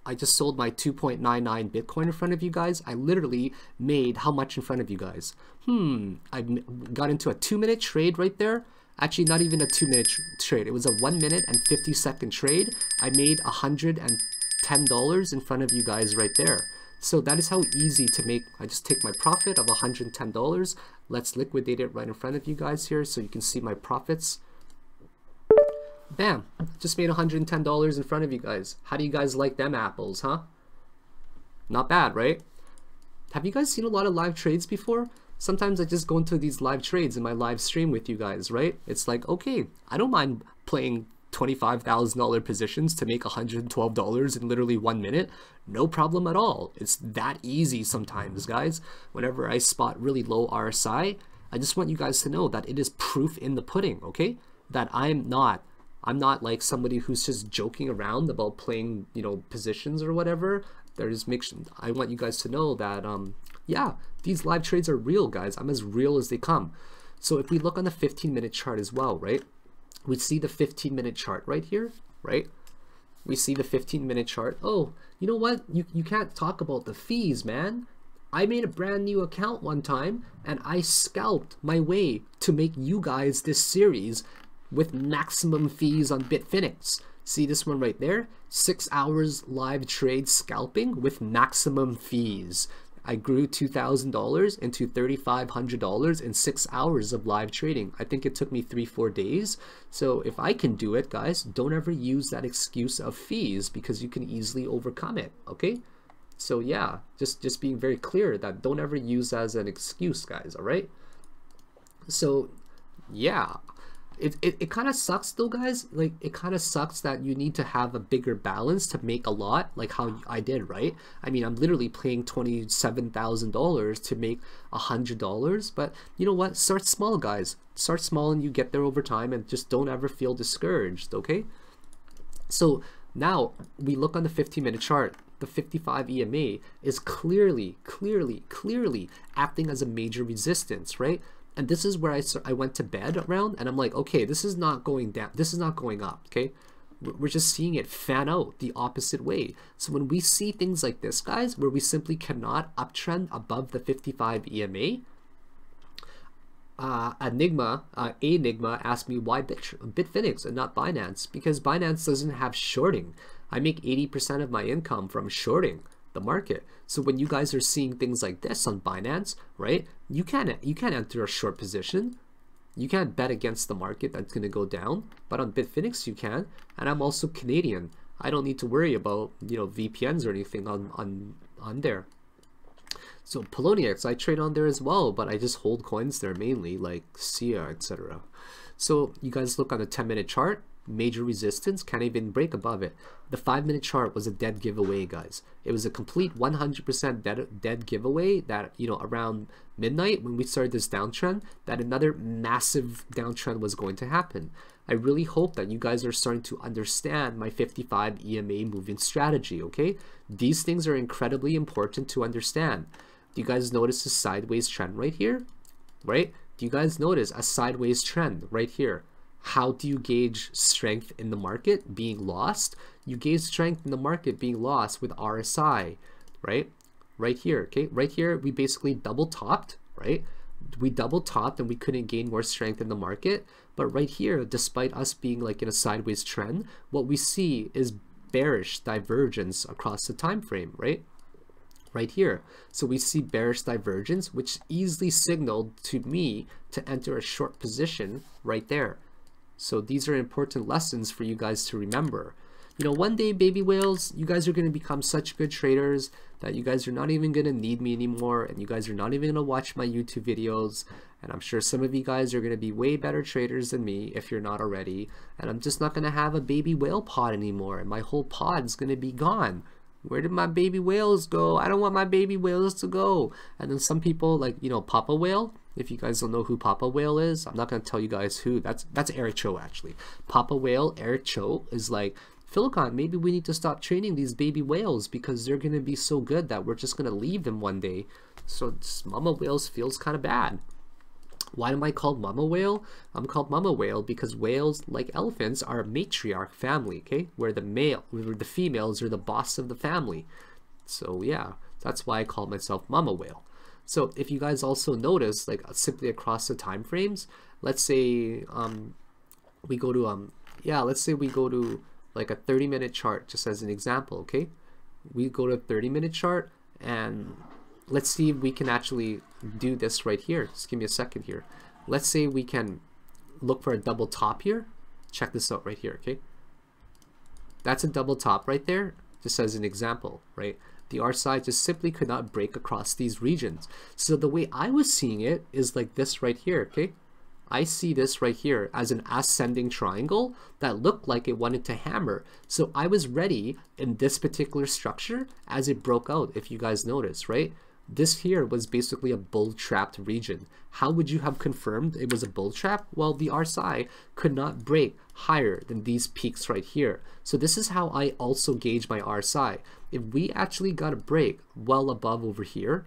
I just sold my 2.99 Bitcoin in front of you guys. I literally made how much in front of you guys? I got into a 2-minute trade right there. Actually, not even a 2-minute trade. It was a 1 minute and 50-second trade. I made $110 in front of you guys right there. So that is how easy to make. I just take my profit of $110. Let's liquidate it right in front of you guys here so you can see my profits. Bam, just made $110 in front of you guys. How do you guys like them apples, huh? Not bad, right? Have you guys seen a lot of live trades before? Sometimes I just go into these live trades in my live stream with you guys, right? It's like, okay, I don't mind playing $25,000 positions to make $112 in literally 1 minute. No problem at all. It's that easy sometimes, guys. Whenever I spot really low RSI, I just want you guys to know that it is proof in the pudding, okay? That I'm not like somebody who's just joking around about playing, you know, positions or whatever. I want you guys to know that, yeah, these live trades are real, guys. I'm as real as they come. So if we look on the 15-minute chart as well, right? We see the 15-minute chart right here, right? We see the 15-minute chart. Oh, you know what? You can't talk about the fees, man. I made a brand new account one time and I scalped my way to make you guys this series with maximum fees on Bitfinex. See this one right there? 6 hours live trade scalping with maximum fees. I grew $2,000 into $3,500 in 6 hours of live trading. I think it took me 3-4 days. So if I can do it, guys, don't ever use that excuse of fees because you can easily overcome it, okay? So yeah, just being very clear that don't ever use that as an excuse, guys, all right? So yeah. It kind of sucks though, guys. Like, it kind of sucks that you need to have a bigger balance to make a lot, like how I did, right? I mean, I'm literally paying $27,000 to make $100, but you know what? Start small, guys. Start small and you get there over time, and just don't ever feel discouraged, okay? So now we look on the 15-minute chart. The 55 EMA is clearly acting as a major resistance, right? And this is where I went to bed around, and I'm like, okay, this is not going down. This is not going up, okay? We're just seeing it fan out the opposite way. So when we see things like this, guys, where we simply cannot uptrend above the 55 EMA, Enigma asked me why Bitfinex and not Binance, because Binance doesn't have shorting. I make 80% of my income from shorting the market. So when you guys are seeing things like this on Binance, right, you can't enter a short position. You can't bet against the market that's going to go down, but on Bitfinex you can. And I'm also Canadian. I don't need to worry about, you know, VPNs or anything on there. So Poloniex, I trade on there as well, but I just hold coins there mainly, like SIA, etc. So you guys look on the 10-minute chart. Major resistance, can't even break above it. The 5-minute chart was a dead giveaway, guys. It was a complete 100% dead giveaway that, you know, around midnight when we started this downtrend, that another massive downtrend was going to happen. I really hope that you guys are starting to understand my 55 EMA moving strategy, okay? These things are incredibly important to understand. Do you guys notice a sideways trend right here? Right? Do you guys notice a sideways trend right here? How do you gauge strength in the market being lost? You gauge strength in the market being lost with RSI, right? Right here, okay? Right here, we basically double topped, right? We double topped and we couldn't gain more strength in the market. But right here, despite us being like in a sideways trend, what we see is bearish divergence across the time frame, right? Right here. So we see bearish divergence, which easily signaled to me to enter a short position right there. So these are important lessons for you guys to remember. You know, one day, baby whales, you guys are going to become such good traders that you guys are not even going to need me anymore, and you guys are not even going to watch my YouTube videos. And I'm sure some of you guys are going to be way better traders than me if you're not already. And I'm just not going to have a baby whale pod anymore, and my whole pod's going to be gone. Where did my baby whales go? I don't want my baby whales to go. And then some people, like, you know, Papa Whale. If you guys don't know who Papa Whale is, I'm not going to tell you guys who. That's Eric Cho, actually. Papa Whale, Eric Cho, is like, Philicon, maybe we need to stop training these baby whales because they're going to be so good that we're just going to leave them one day. So Mama Whales feels kind of bad. Why am I called Mama Whale? I'm called Mama Whale because whales, like elephants, are a matriarch family, okay? Where the females are the boss of the family. So yeah, that's why I call myself Mama Whale. So if you guys also notice, like simply across the time frames, let's say we go to let's say we go to like a 30-minute chart, just as an example, okay? We go to a 30-minute chart, and let's see if we can actually do this right here. Just give me a second here. Let's say we can look for a double top here. Check this out right here, okay? That's a double top right there, just as an example, right? The RSI just simply could not break across these regions. So the way I was seeing it is like this right here, okay? I see this right here as an ascending triangle that looked like it wanted to hammer. So I was ready in this particular structure as it broke out, if you guys notice, right? This here was basically a bull trapped region. How would you have confirmed it was a bull trap? Well, the RSI could not break higher than these peaks right here. So this is how I also gauge my RSI. If we actually got a break well above over here,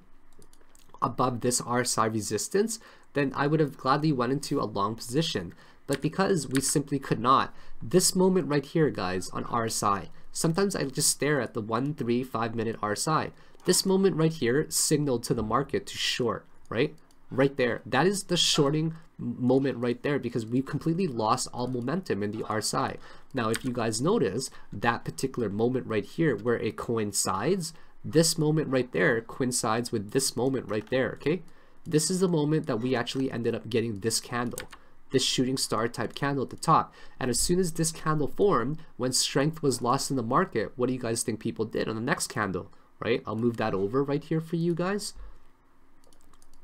above this RSI resistance, then I would have gladly went into a long position. But because we simply could not, this moment right here, guys, on RSI, sometimes I just stare at the 1, 3, 5 minute RSI. This moment right here signaled to the market to short, right? Right there. That is the shorting moment right there because we completely lost all momentum in the RSI. Now, if you guys notice that particular moment right here where it coincides, this moment right there coincides with this moment right there, okay? This is the moment that we actually ended up getting this candle, this shooting star type candle at the top. And as soon as this candle formed, when strength was lost in the market, what do you guys think people did on the next candle, right? I'll move that over right here for you guys.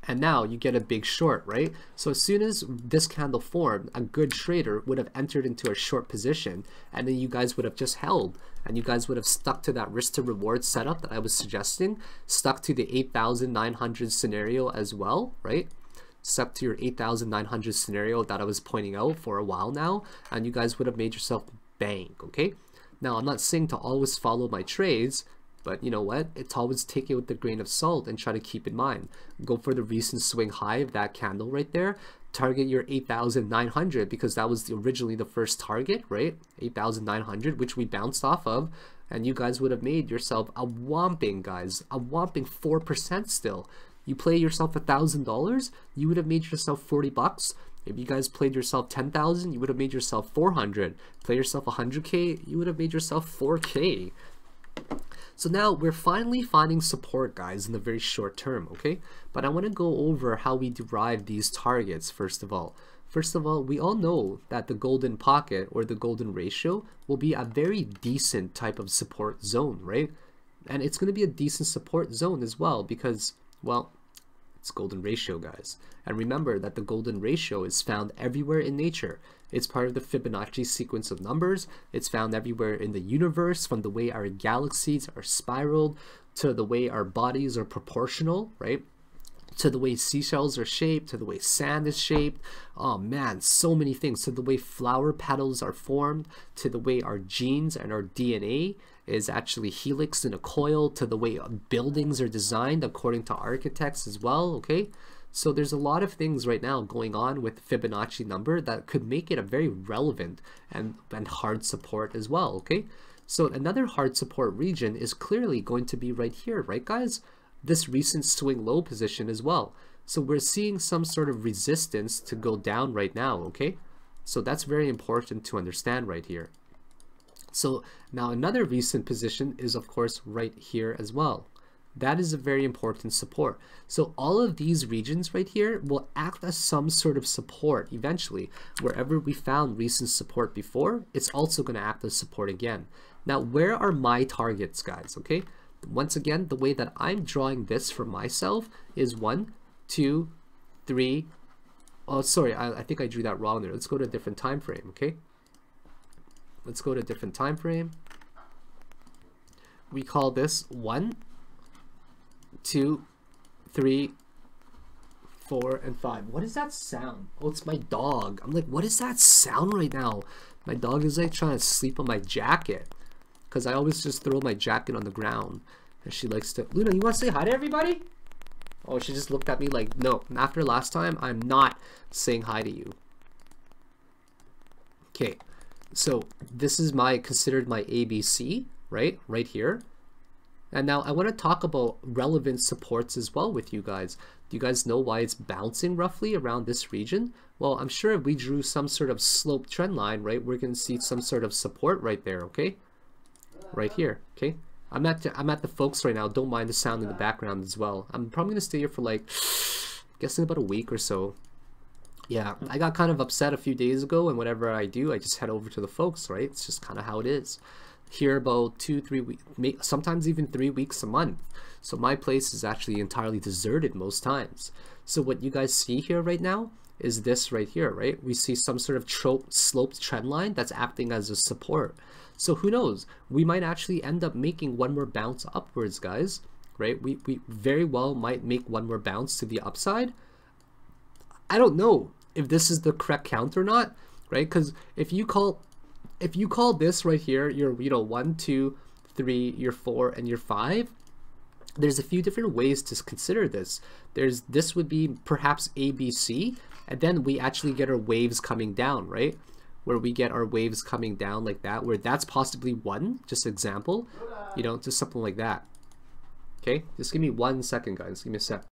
And now you get a big short, right? So as soon as this candle formed, a good trader would have entered into a short position, and then you guys would have just held, and you guys would have stuck to that risk to reward setup that I was suggesting, stuck to the 8,900 scenario as well, right? Stuck to your 8,900 scenario that I was pointing out for a while now, and you guys would have made yourself bank, okay? Now, I'm not saying to always follow my trades, but you know what? It's always take it with a grain of salt and try to keep in mind. Go for the recent swing high of that candle right there. Target your 8,900 because that was originally the first target, right? 8,900, which we bounced off of. And you guys would have made yourself a whopping, guys, a whopping 4% still. You play yourself $1,000, you would have made yourself 40 bucks. If you guys played yourself 10,000, you would have made yourself 400. Play yourself 100K, you would have made yourself 4K. So now we're finally finding support, guys, in the very short term, okay? But I want to go over how we derive these targets first of all. First of all, we all know that the golden pocket or the golden ratio will be a very decent type of support zone, right? And it's going to be a decent support zone as well because, well, it's golden ratio, guys. And remember that the golden ratio is found everywhere in nature. It's part of the Fibonacci sequence of numbers. It's found everywhere in the universe, from the way our galaxies are spiraled to the way our bodies are proportional, right? To the way seashells are shaped, to the way sand is shaped. Oh man, so many things. To the way flower petals are formed, to the way our genes and our DNA is actually helix in a coil to the way buildings are designed according to architects as well, okay? So there's a lot of things right now going on with Fibonacci number that could make it a very relevant and hard support as well, okay? So another hard support region is clearly going to be right here, right guys? This recent swing low position as well. So we're seeing some sort of resistance to go down right now, okay? So that's very important to understand right here. So now another recent position is of course right here as well. That is a very important support. So all of these regions right here will act as some sort of support eventually. Wherever we found recent support before, it's also going to act as support again. Now, where are my targets, guys? Okay. Once again, the way that I'm drawing this for myself is 1, 2, 3. Oh, sorry. I think I drew that wrong there. Let's go to a different time frame. Okay. Let's go to a different time frame. We call this 1, 2, 3, 4, and 5. What is that sound? Oh, it's my dog. I'm like, what is that sound right now? My dog is like trying to sleep on my jacket because I always just throw my jacket on the ground and she likes to. Luna, you want to say hi to everybody? Oh, she just looked at me like, no, after last time, I'm not saying hi to you. Okay, so this is considered my ABC, right? Right here. And now I want to talk about relevant supports as well with you guys. Do you guys know why it's bouncing roughly around this region? Well, I'm sure if we drew some sort of slope trend line, right, we're going to see some sort of support right there, okay? Right here, okay? I'm at the folks right now. Don't mind the sound in the background as well. I'm probably going to stay here for like, I'm guessing about a week or so. Yeah, I got kind of upset a few days ago, and whatever I do, I just head over to the folks, right? It's just kind of how it is. Here about 2-3 weeks, sometimes even 3 weeks a month. So my place is actually entirely deserted most times. So what you guys see here right now is this right here, right? We see some sort of sloped trend line that's acting as a support. So who knows? We might actually end up making one more bounce upwards, guys, right? We very well might make one more bounce to the upside. I don't know if this is the correct count or not, right? Because if you call this right here your 1, 2, 3, your 4, and your 5, there's a few different ways to consider this. This would be perhaps ABC, and then we actually get our waves coming down, right? Where we get our waves coming down like that, where that's possibly 1, just example, just something like that. Okay, just give me 1 second, guys. Give me a sec.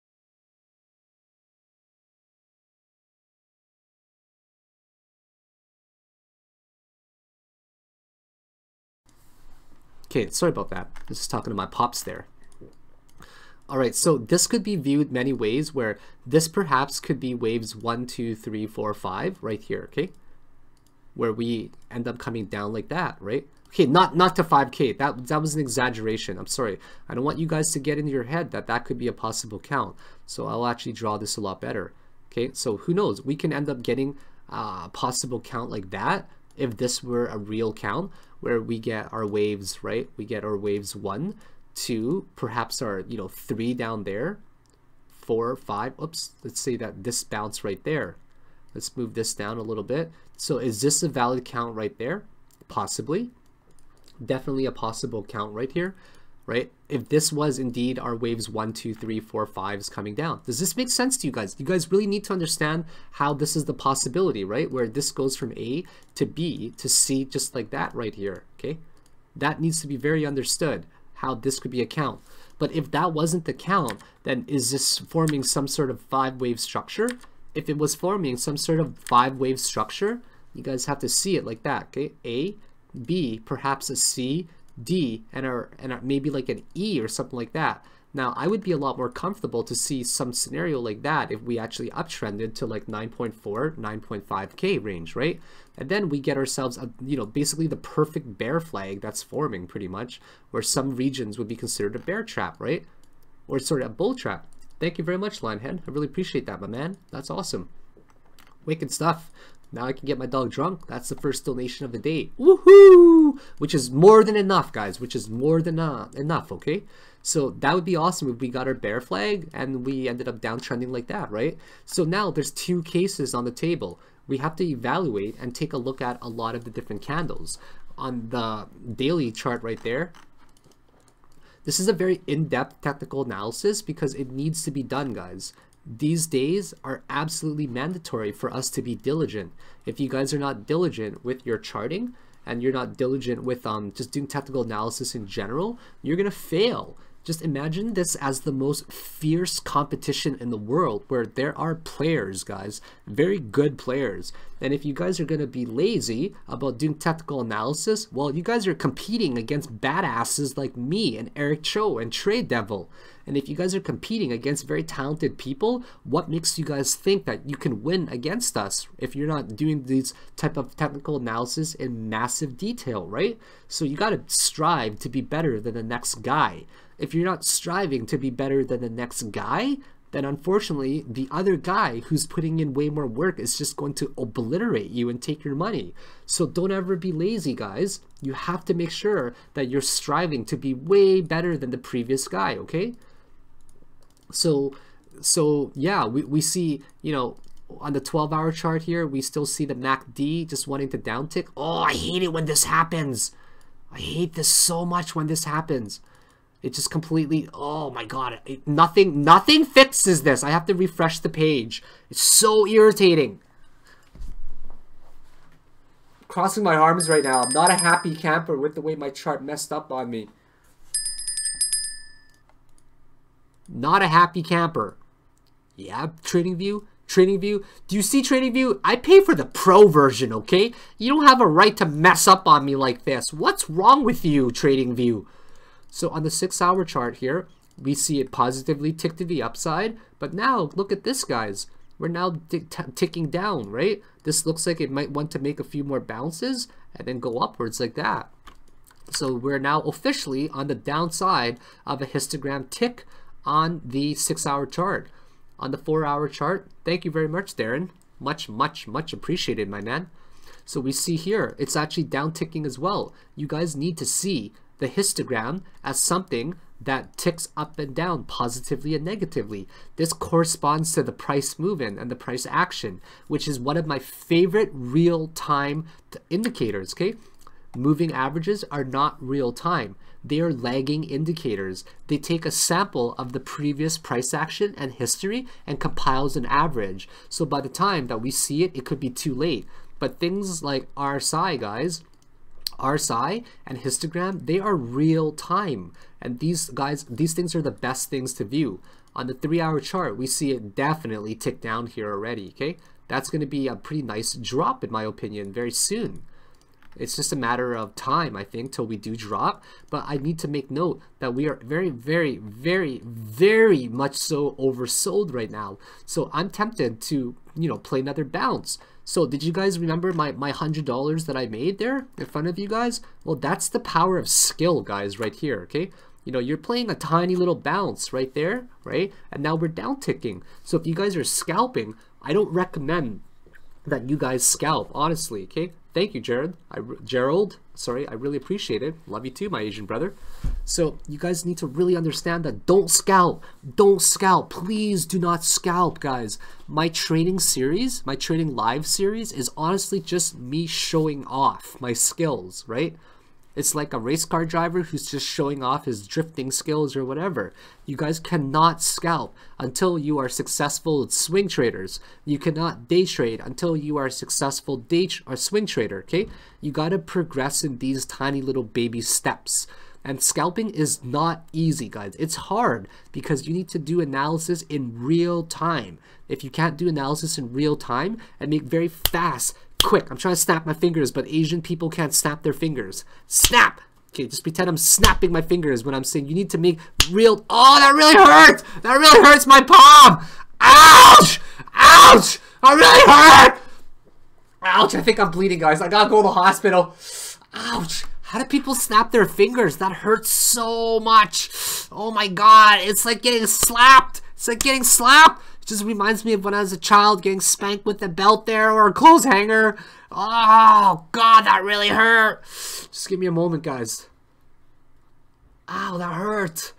Okay, sorry about that. This is talking to my pops there. All right, so this could be viewed many ways, where this perhaps could be waves 1, 2, 3, 4, 5 right here, okay? Where we end up coming down like that, right? Okay, not to 5K. That was an exaggeration. I'm sorry. I don't want you guys to get into your head that could be a possible count. So I'll actually draw this a lot better. Okay, so who knows? We can end up getting a possible count like that if this were a real count, where we get our waves, right? We get our waves 1, 2, perhaps our 3 down there, 4, 5. Oops, let's say that this bounce right there. Let's move this down a little bit. So is this a valid count right there? Possibly. Definitely a possible count right here, right? If this was indeed our waves 1, 2, 3, 4, 5s coming down. Does this make sense to you guys? You guys really need to understand how this is the possibility, right? Where this goes from A to B to C just like that right here, okay? That needs to be very understood, how this could be a count. But if that wasn't the count, then is this forming some sort of 5-wave structure? If it was forming some sort of 5-wave structure, you guys have to see it like that, okay? A, B, perhaps a C, D, and maybe like an E or something like that. Now, I would be a lot more comfortable to see some scenario like that if we actually uptrended to like 9.4, 9.5K range, right? And then we get ourselves, basically the perfect bear flag that's forming pretty much, where some regions would be considered a bear trap, right? Or sort of a bull trap. Thank you very much, Lionhead. I really appreciate that, my man. That's awesome. Wicked stuff. Now I can get my dog drunk. That's the first donation of the day. Woohoo! Which is more than enough, guys. Which is more than enough, okay? So that would be awesome if we got our bear flag and we ended up downtrending like that, right? So now there's 2 cases on the table. We have to evaluate and take a look at a lot of the different candles. on the daily chart right there, this is a very in-depth technical analysis because it needs to be done, guys. These days are absolutely mandatory for us to be diligent. If you guys are not diligent with your charting and you're not diligent with just doing technical analysis in general, you're gonna fail. Just imagine this as the most fierce competition in the world where there are players, guys, very good players. And if you guys are going to be lazy about doing technical analysis, well, you guys are competing against badasses like me and Eric Cho and Trade Devil. And if you guys are competing against very talented people, what makes you guys think that you can win against us if you're not doing these type of technical analysis in massive detail, right? So you got to strive to be better than the next guy. If you're not striving to be better than the next guy, then unfortunately the other guy who's putting in way more work is just going to obliterate you and take your money. So don't ever be lazy, guys. You have to make sure that you're striving to be way better than the previous guy, okay? So yeah, we see, you know, on the 12-hour chart here, we still see the MACD just wanting to downtick. Oh, I hate it when this happens. I hate this so much when this happens. It just completely, oh my god, nothing fixes this. I have to refresh the page. It's so irritating. Crossing my arms right now. I'm not a happy camper with the way my chart messed up on me. Not a happy camper. Yeah, TradingView. TradingView. Do you see TradingView? I pay for the pro version, okay? You don't have a right to mess up on me like this. What's wrong with you, TradingView? So on the 6-hour chart here, we see it positively tick to the upside. But now, look at this, guys. We're now ticking down, right? This looks like it might want to make a few more bounces and then go upwards like that. So we're now officially on the downside of a histogram tick on the 6-hour chart. On the 4-hour chart, thank you very much, Darren. Much, much, much appreciated, my man. So we see here, it's actually down ticking as well. You guys need to see the histogram as something that ticks up and down positively and negatively. This corresponds to the price movement and the price action, which is one of my favorite real-time indicators, okay? Moving averages are not real time. They are lagging indicators. They take a sample of the previous price action and history and compiles an average. So by the time that we see it, it could be too late. But things like RSI, guys, RSI and histogram, they are real time. And these things are the best things to view. On the 3-hour chart, we see it definitely tick down here already, okay? That's going to be a pretty nice drop, in my opinion, very soon. It's just a matter of time, I think, till we do drop. But I need to make note that we are very, very, very, very much so oversold right now. So I'm tempted to, you know, play another bounce. So did you guys remember my $100 that I made there in front of you guys? Well, that's the power of skill, guys, right here, okay? You know, you're playing a tiny little bounce right there, right? And now we're down ticking. So if you guys are scalping, I don't recommend that you guys scalp, honestly, okay? Thank you, Gerald. Sorry, I really appreciate it. Love you too, my Asian brother. So you guys need to really understand that don't scalp. Don't scalp. Please do not scalp, guys. My trading series, my trading live series is honestly just me showing off my skills, right? It's like a race car driver who's just showing off his drifting skills or whatever. You guys cannot scalp until you are successful swing traders. You cannot day trade until you are a successful swing trader, okay? You gotta progress in these tiny little baby steps. And scalping is not easy, guys. It's hard because you need to do analysis in real time. If you can't do analysis in real time and make very fast, quick, I'm trying to snap my fingers, but Asian people can't snap their fingers. Snap! Okay, just pretend I'm snapping my fingers when I'm saying you need to make real. Oh, that really hurts! That really hurts my palm! Ouch! Ouch! That really hurt! Ouch, I think I'm bleeding, guys. I gotta go to the hospital. Ouch! How do people snap their fingers? That hurts so much. Oh my god, it's like getting slapped. It's like getting slapped. It just reminds me of when I was a child getting spanked with a belt there or a clothes hanger. Oh god, that really hurt. Just give me a moment, guys. Ow, that hurt.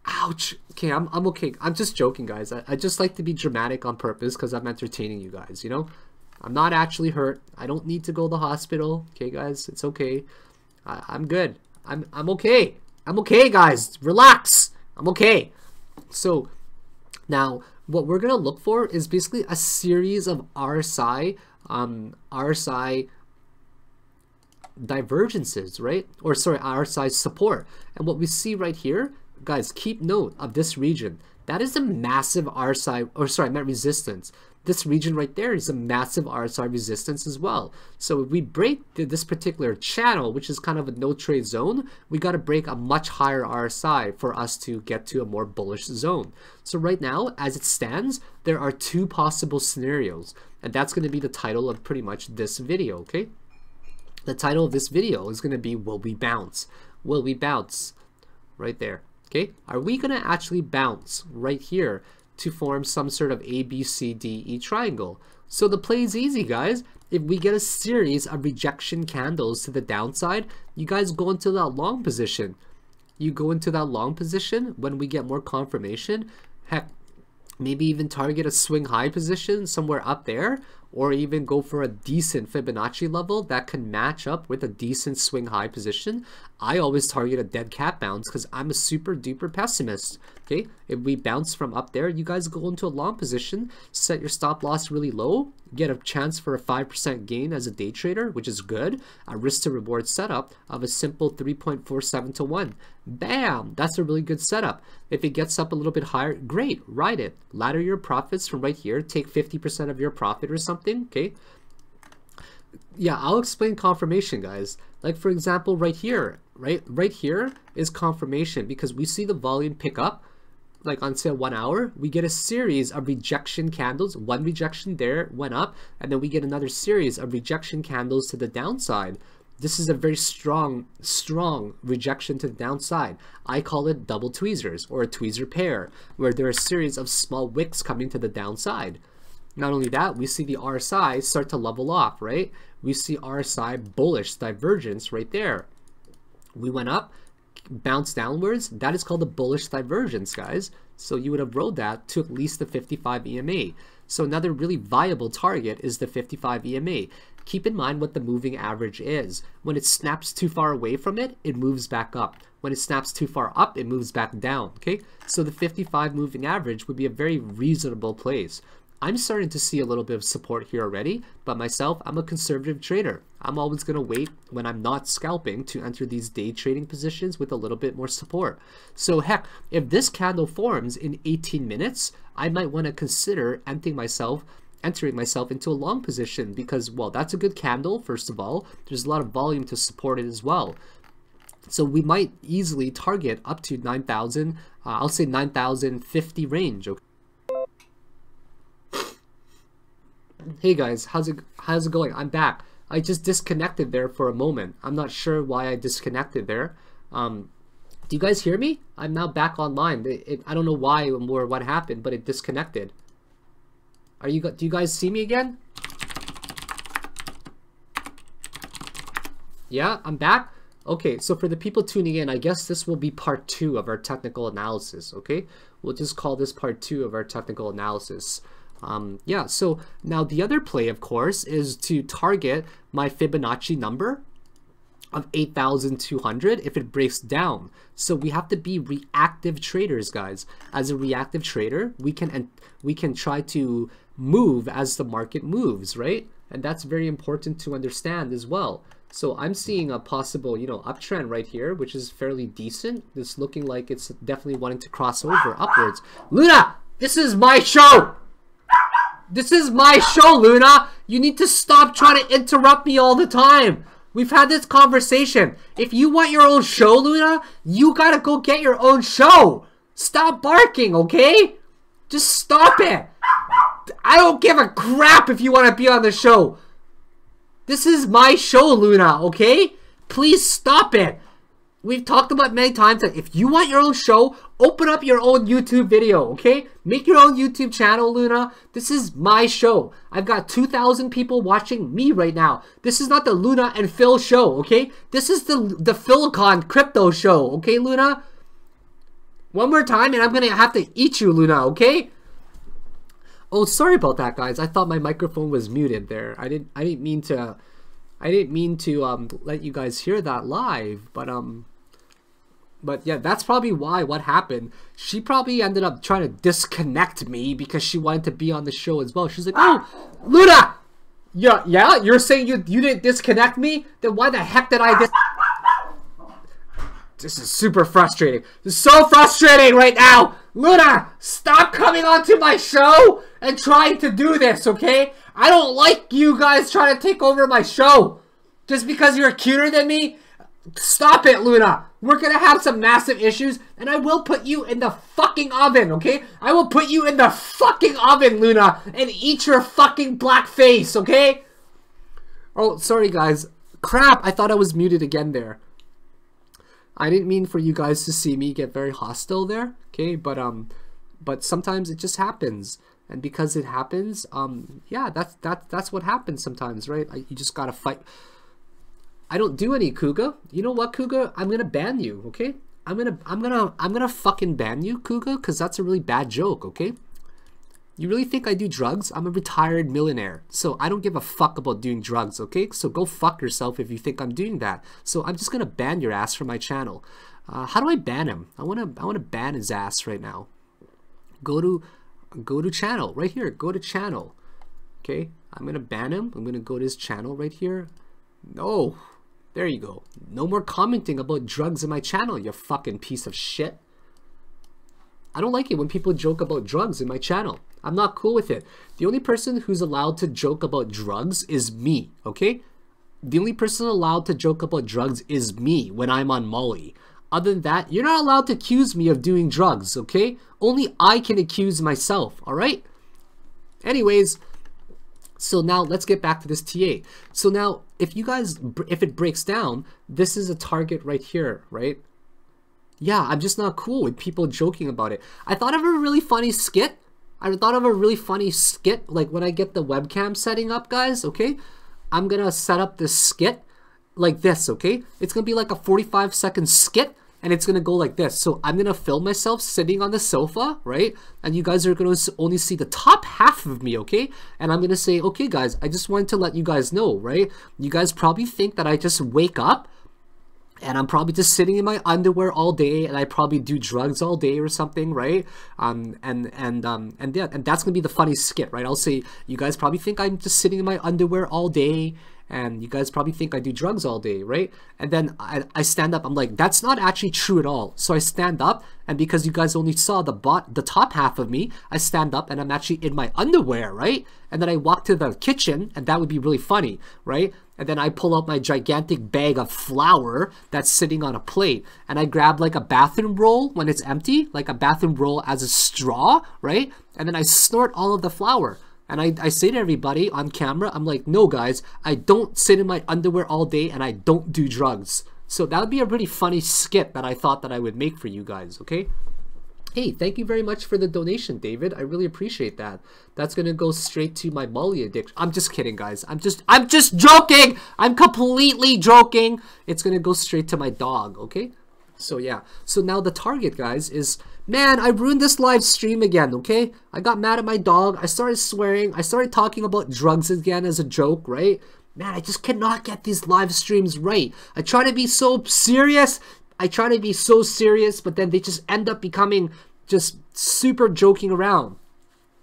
Ouch. Okay, I'm okay. I'm just joking, guys. I just like to be dramatic on purpose because I'm entertaining you guys, you know? I'm not actually hurt. I don't need to go to the hospital. Okay, guys, it's okay. I'm good. I'm okay. I'm okay, guys. Relax. I'm okay. So now what we're gonna look for is basically a series of RSI divergences, right? Or sorry, RSI support. And what we see right here, guys, keep note of this region. That is a massive RSI, or sorry, I meant resistance. This region right there is a massive RSI resistance as well. So if we break this particular channel, which is kind of a no trade zone, we got to break a much higher RSI for us to get to a more bullish zone. So right now, as it stands, there are two possible scenarios, and that's going to be the title of pretty much this video, okay? The title of this video is going to be, will we bounce? Will we bounce? Right there. Okay, are we going to actually bounce right here to form some sort of A, B, C, D, E triangle? So the play is easy, guys. If we get a series of rejection candles to the downside, you guys go into that long position. You go into that long position when we get more confirmation. Heck, maybe even target a swing high position somewhere up there, or even go for a decent Fibonacci level that can match up with a decent swing high position. I always target a dead cat bounce because I'm a super duper pessimist. Okay, if we bounce from up there, you guys go into a long position, set your stop loss really low, get a chance for a 5% gain as a day trader, which is good. A risk to reward setup of a simple 3.47 to 1. Bam! That's a really good setup. If it gets up a little bit higher, great, ride it. Ladder your profits from right here, take 50% of your profit or something, okay? Yeah, I'll explain confirmation, guys. Like for example, right here, right here is confirmation because we see the volume pick up. Like on say 1 hour, we get a series of rejection candles. One rejection there went up, and then we get another series of rejection candles to the downside. This is a very strong rejection to the downside. I call it double tweezers or a tweezer pair, where there are a series of small wicks coming to the downside. Not only that, we see the RSI start to level off, right? We see RSI bullish divergence right there. We went up, bounce downwards. That is called a bullish divergence, guys. So you would have rode that to at least the 55 EMA. So another really viable target is the 55 EMA. Keep in mind what the moving average is. When it snaps too far away from it, it moves back up. When it snaps too far up, it moves back down, okay? So the 55 moving average would be a very reasonable place. I'm starting to see a little bit of support here already, but myself, I'm a conservative trader. I'm always going to wait when I'm not scalping to enter these day trading positions with a little bit more support. So heck, if this candle forms in 18 minutes, I might want to consider entering myself into a long position because, well, that's a good candle, first of all. There's a lot of volume to support it as well. So we might easily target up to 9,000, I'll say 9,050 range, okay? Hey guys, how's it going? I'm back. I just disconnected there for a moment. I'm not sure why I disconnected there. Do you guys hear me? I'm now back online. I don't know why or what happened, but it disconnected. Do you guys see me again? Yeah, I'm back. Okay, so for the people tuning in, I guess this will be part 2 of our technical analysis, okay? We'll just call this part 2 of our technical analysis. Yeah, so now the other play, of course, is to target my Fibonacci number of 8,200 if it breaks down. So we have to be reactive traders, guys. As a reactive trader, we can try to move as the market moves, right? And that's very important to understand as well. So I'm seeing a possible, uptrend right here, which is fairly decent. It's looking like it's definitely wanting to cross over upwards. Luna, this is my show! This is my show, Luna! You need to stop trying to interrupt me all the time! We've had this conversation. If you want your own show, Luna, you gotta go get your own show! Stop barking, okay? Just stop it! I don't give a crap if you want to be on the show! This is my show, Luna, okay? Please stop it! We've talked about many times that if you want your own show, open up your own YouTube video, okay? Make your own YouTube channel, Luna. This is my show. I've got 2,000 people watching me right now. This is not the Luna and Phil show, okay? This is the Philicon crypto show, okay, Luna? One more time and I'm gonna have to eat you, Luna, okay? Oh, sorry about that, guys. I thought my microphone was muted there. I didn't mean to let you guys hear that live, but yeah, that's probably why what happened. She probably ended up trying to disconnect me because she wanted to be on the show as well. She's like, "Oh, Luna, yeah, you're saying you didn't disconnect me? Then why the heck did I This is super frustrating. This is so frustrating right now. Luna, stop coming onto my show and trying to do this, okay? I don't like you guys trying to take over my show. Just because you're cuter than me? Stop it, Luna. We're gonna have some massive issues, and I will put you in the fucking oven, okay? I will put you in the fucking oven, Luna, and eat your fucking black face, okay? Oh, sorry, guys. Crap, I thought I was muted again there. I didn't mean for you guys to see me get very hostile there, okay? But sometimes it just happens, and because it happens, yeah, that's what happens sometimes, right? You just gotta fight. I don't do any, Kuga. You know what, Kuga? I'm gonna ban you, okay? I'm gonna fucking ban you, Kuga, because that's a really bad joke, okay? You really think I do drugs? I'm a retired millionaire, so I don't give a fuck about doing drugs, okay? So go fuck yourself if you think I'm doing that. So I'm just gonna ban your ass from my channel. How do I ban him? I wanna ban his ass right now. Go to channel right here. Go to channel. Okay, I'm gonna ban him. I'm gonna go to his channel right here. No, there you go. No more commenting about drugs in my channel, you fucking piece of shit. I don't like it when people joke about drugs in my channel. I'm not cool with it. The only person who's allowed to joke about drugs is me, okay? The only person allowed to joke about drugs is me when I'm on Molly. Other than that, you're not allowed to accuse me of doing drugs, okay? Only I can accuse myself, alright? Anyways, so now let's get back to this TA. So now, if it breaks down, this is a target right here, right? Yeah, I'm just not cool with people joking about it. I thought of a really funny skit. Like when I get the webcam setting up, guys, okay? I'm gonna set up this skit like this, okay? It's gonna be like a 45-second skit, and it's gonna go like this. So I'm gonna film myself sitting on the sofa, right? And you guys are gonna only see the top half of me, okay? And I'm gonna say, okay, guys, I just wanted to let you guys know, right? You guys probably think that I just wake up and I'm probably just sitting in my underwear all day, and I probably do drugs all day or something, right? And that's gonna be the funny skit, right? I'll say, you guys probably think I'm just sitting in my underwear all day, and you guys probably think I do drugs all day, right? And then I stand up, I'm like, that's not actually true at all. So I stand up, and because you guys only saw the top half of me, I stand up and I'm actually in my underwear, right? And then I walk to the kitchen, and that would be really funny, right? And then I pull out my gigantic bag of flour that's sitting on a plate, and I grab like a bathroom roll when it's empty, like a bathroom roll as a straw, right? And then I snort all of the flour. And I say to everybody on camera, I'm like, no guys, I don't sit in my underwear all day, and I don't do drugs. So that would be a really funny skit that I thought that I would make for you guys, okay? Hey, thank you very much for the donation, David. I really appreciate that. That's gonna go straight to my Molly addiction. I'm just kidding, guys. I'm just joking. I'm completely joking. It's gonna go straight to my dog, okay? So yeah. So now the target, guys, is, man, I ruined this live stream again, okay? I got mad at my dog. I started swearing. I started talking about drugs again as a joke, right? Man, I just cannot get these live streams right. I try to be so serious. But then they just end up becoming just super joking around.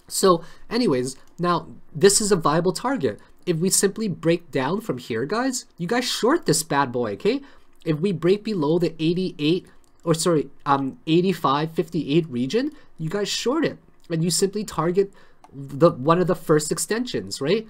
So anyways, now this is a viable target. If we simply break down from here, guys, you guys short this bad boy, okay? If we break below the 85.58 region, you guys short it, and you simply target one of the first extensions, right?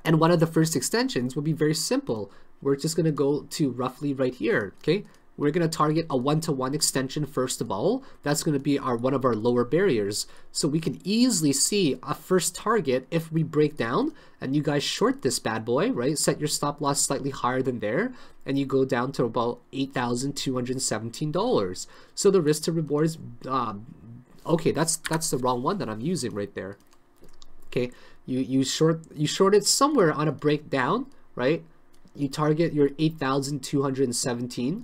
And one of the first extensions will be very simple. We're just gonna go to roughly right here, okay? We're going to target a 1-to-1 extension first of all. That's going to be one of our lower barriers. So we can easily see a first target if we break down and you guys short this bad boy, right? Set your stop loss slightly higher than there, and you go down to about $8,217. So the risk to reward is, okay, that's the wrong one that I'm using right there. Okay, you short it somewhere on a breakdown, right? You target your $8,217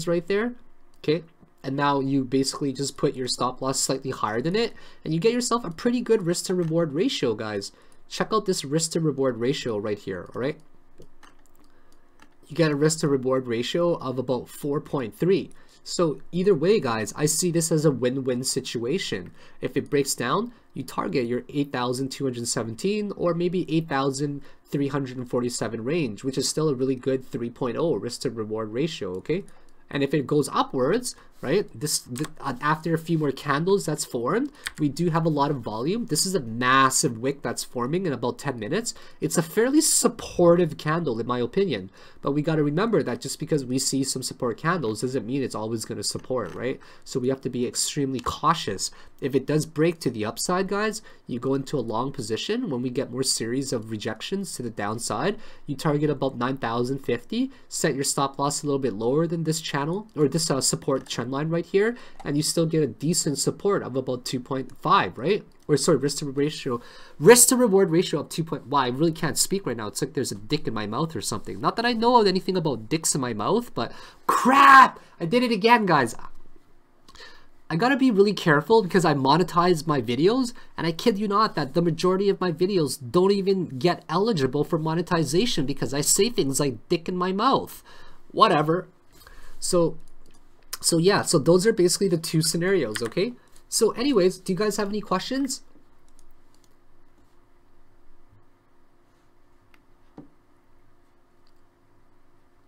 right there, okay? and now you basically just put your stop loss slightly higher than it, and you get yourself a pretty good risk to reward ratio, guys. Check out this risk to reward ratio right here, all right? You get a risk to reward ratio of about 4.3. So either way, guys, I see this as a win-win situation. If it breaks down, you target your 8,217 or maybe 8,347 range, which is still a really good 3.0 risk to reward ratio, okay? And if it goes upwards, right, after a few more candles that's formed, we do have a lot of volume. This is a massive wick that's forming in about 10 minutes. It's a fairly supportive candle in my opinion, but we got to remember that just because we see some support candles doesn't mean it's always going to support, right? So we have to be extremely cautious. If it does break to the upside, guys, you go into a long position. When we get more series of rejections to the downside, you target about 9,050, set your stop loss a little bit lower than this channel or this support trend line right here, and you still get a decent support of about 2.5, right? Or sorry, risk to reward ratio of 2. Wow, I really can't speak right now. It's like there's a dick in my mouth or something. Not that I know of anything about dicks in my mouth, but crap, I did it again, guys. I gotta be really careful because I monetize my videos, and I kid you not that the majority of my videos don't even get eligible for monetization because I say things like dick in my mouth. Whatever. So yeah, so those are basically the two scenarios, okay? So anyways, do you guys have any questions?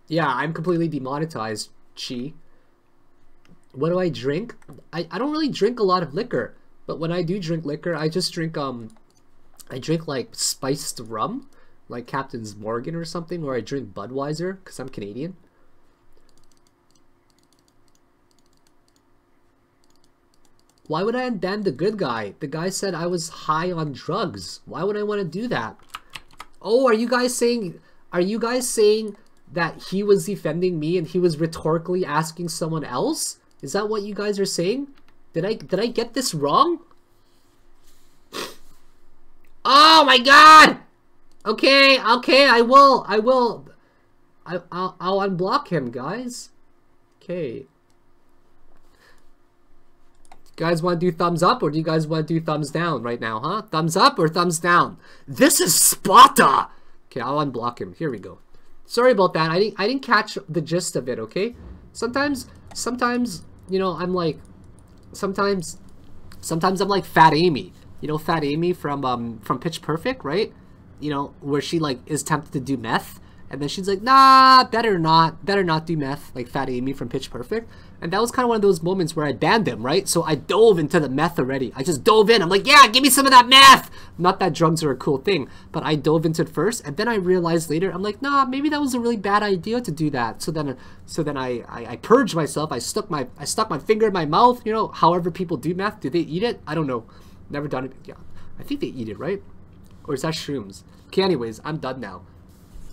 Yeah, I'm completely demonetized, Chi. What do I drink? I don't really drink a lot of liquor, but when I do drink liquor, I just drink I drink like spiced rum, like Captain's Morgan or something, or I drink Budweiser because I'm Canadian. Why would I unban the good guy? The guy said I was high on drugs. Why would I want to do that? Oh, are you guys saying that he was defending me and he was rhetorically asking someone else? Is that what you guys are saying? Did I get this wrong? Oh my god! Okay, I'll unblock him, guys. Okay. You guys want to do thumbs up or do you guys want to do thumbs down right now, huh? Thumbs up or thumbs down? This is Sparta! Okay, I'll unblock him. Here we go. Sorry about that. I didn't catch the gist of it, okay? Sometimes, you know, I'm like, sometimes I'm like Fat Amy. You know Fat Amy from Pitch Perfect, right? You know, where she like is tempted to do meth, and then she's like, nah, better not do meth, like Fat Amy from Pitch Perfect. And that was kind of one of those moments where I banned him, right? So I dove into the meth already. I just dove in. I'm like, yeah, give me some of that meth. Not that drugs are a cool thing, but I dove into it first, and then I realized later, I'm like, nah, maybe that was a really bad idea to do that. So then I purged myself. I stuck my finger in my mouth. You know, however people do meth. Do they eat it? I don't know. Never done it. Yeah, I think they eat it, right? Or is that shrooms? Okay, anyways, I'm done now.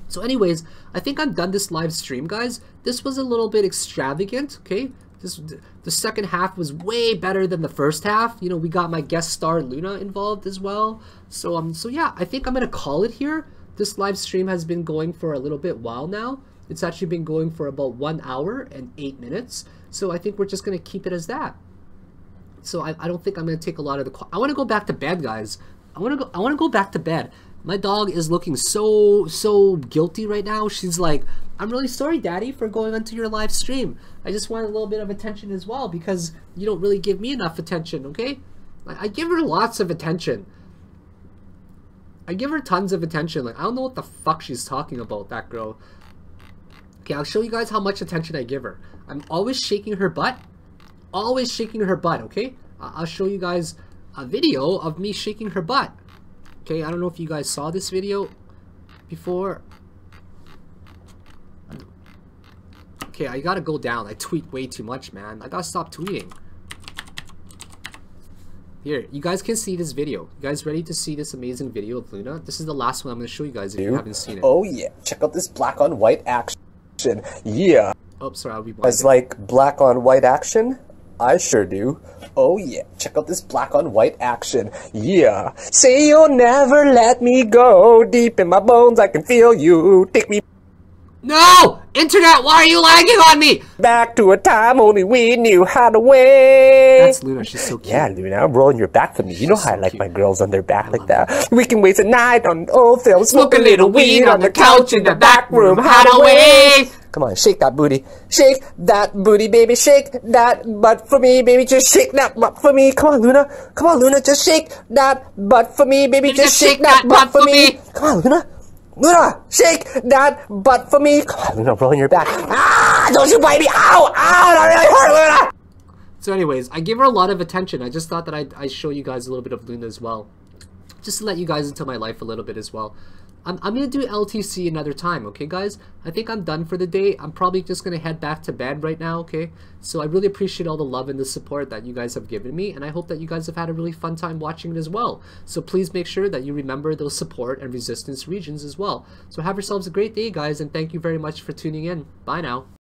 So anyways, I think I'm done this live stream, guys. This was a little bit extravagant, okay? The second half was way better than the first half. You know, we got my guest star Luna involved as well. So yeah, I think I'm gonna call it here. This live stream has been going for a little bit while now. It's actually been going for about 1 hour and 8 minutes. So I think we're just gonna keep it as that. So I don't think I'm gonna take a lot of the. I want to go back to bed, guys. I want to go back to bed. My dog is looking so guilty right now. She's like, I'm really sorry, Daddy, for going onto your live stream. I just want a little bit of attention as well because you don't really give me enough attention, okay? I give her lots of attention. I give her tons of attention. Like, I don't know what the fuck she's talking about, that girl. Okay, I'll show you guys how much attention I give her. I'm always shaking her butt. Always shaking her butt, okay? I'll show you guys a video of me shaking her butt. Okay, I don't know if you guys saw this video before. Okay, I gotta go down. I tweet way too much, man. I gotta stop tweeting. Here, you guys can see this video. You guys ready to see this amazing video of Luna? This is the last one I'm gonna show you guys if you haven't seen it. Oh yeah, check out this black on white action. Yeah. Oh, sorry, I'll be blind. Guys like black on white action? I sure do. Oh yeah, check out this black on white action. Yeah. Say you'll never let me go. Deep in my bones I can feel you. Take me. No! Internet, why are you lagging on me? Back to a time only we knew how to wait. That's Luna, she's so cute. Yeah, Luna, I'm rolling your back for me. You know how I like my girls on their back like that. We can waste a night on old film, smoke a little weed on the couch in the back room. How to wait. Come on, shake that booty. Shake that booty, baby. Shake that butt for me, baby. Just shake that butt for me. Come on, Luna. Come on, Luna. Just shake that butt for me, baby. Just shake that butt for me. Come on, Luna. Luna, shake that butt for me. Come on, Luna, rolling your back. Ah, don't you bite me. Ow, ow, that really hurt, Luna. So anyways, I gave her a lot of attention. I just thought that I'd show you guys a little bit of Luna as well. Just to let you guys into my life a little bit as well. I'm going to do LTC another time, okay guys? I think I'm done for the day. I'm probably just going to head back to bed right now, okay? So I really appreciate all the love and the support that you guys have given me, and I hope that you guys have had a really fun time watching it as well. So please make sure that you remember those support and resistance regions as well. So have yourselves a great day, guys, and thank you very much for tuning in. Bye now.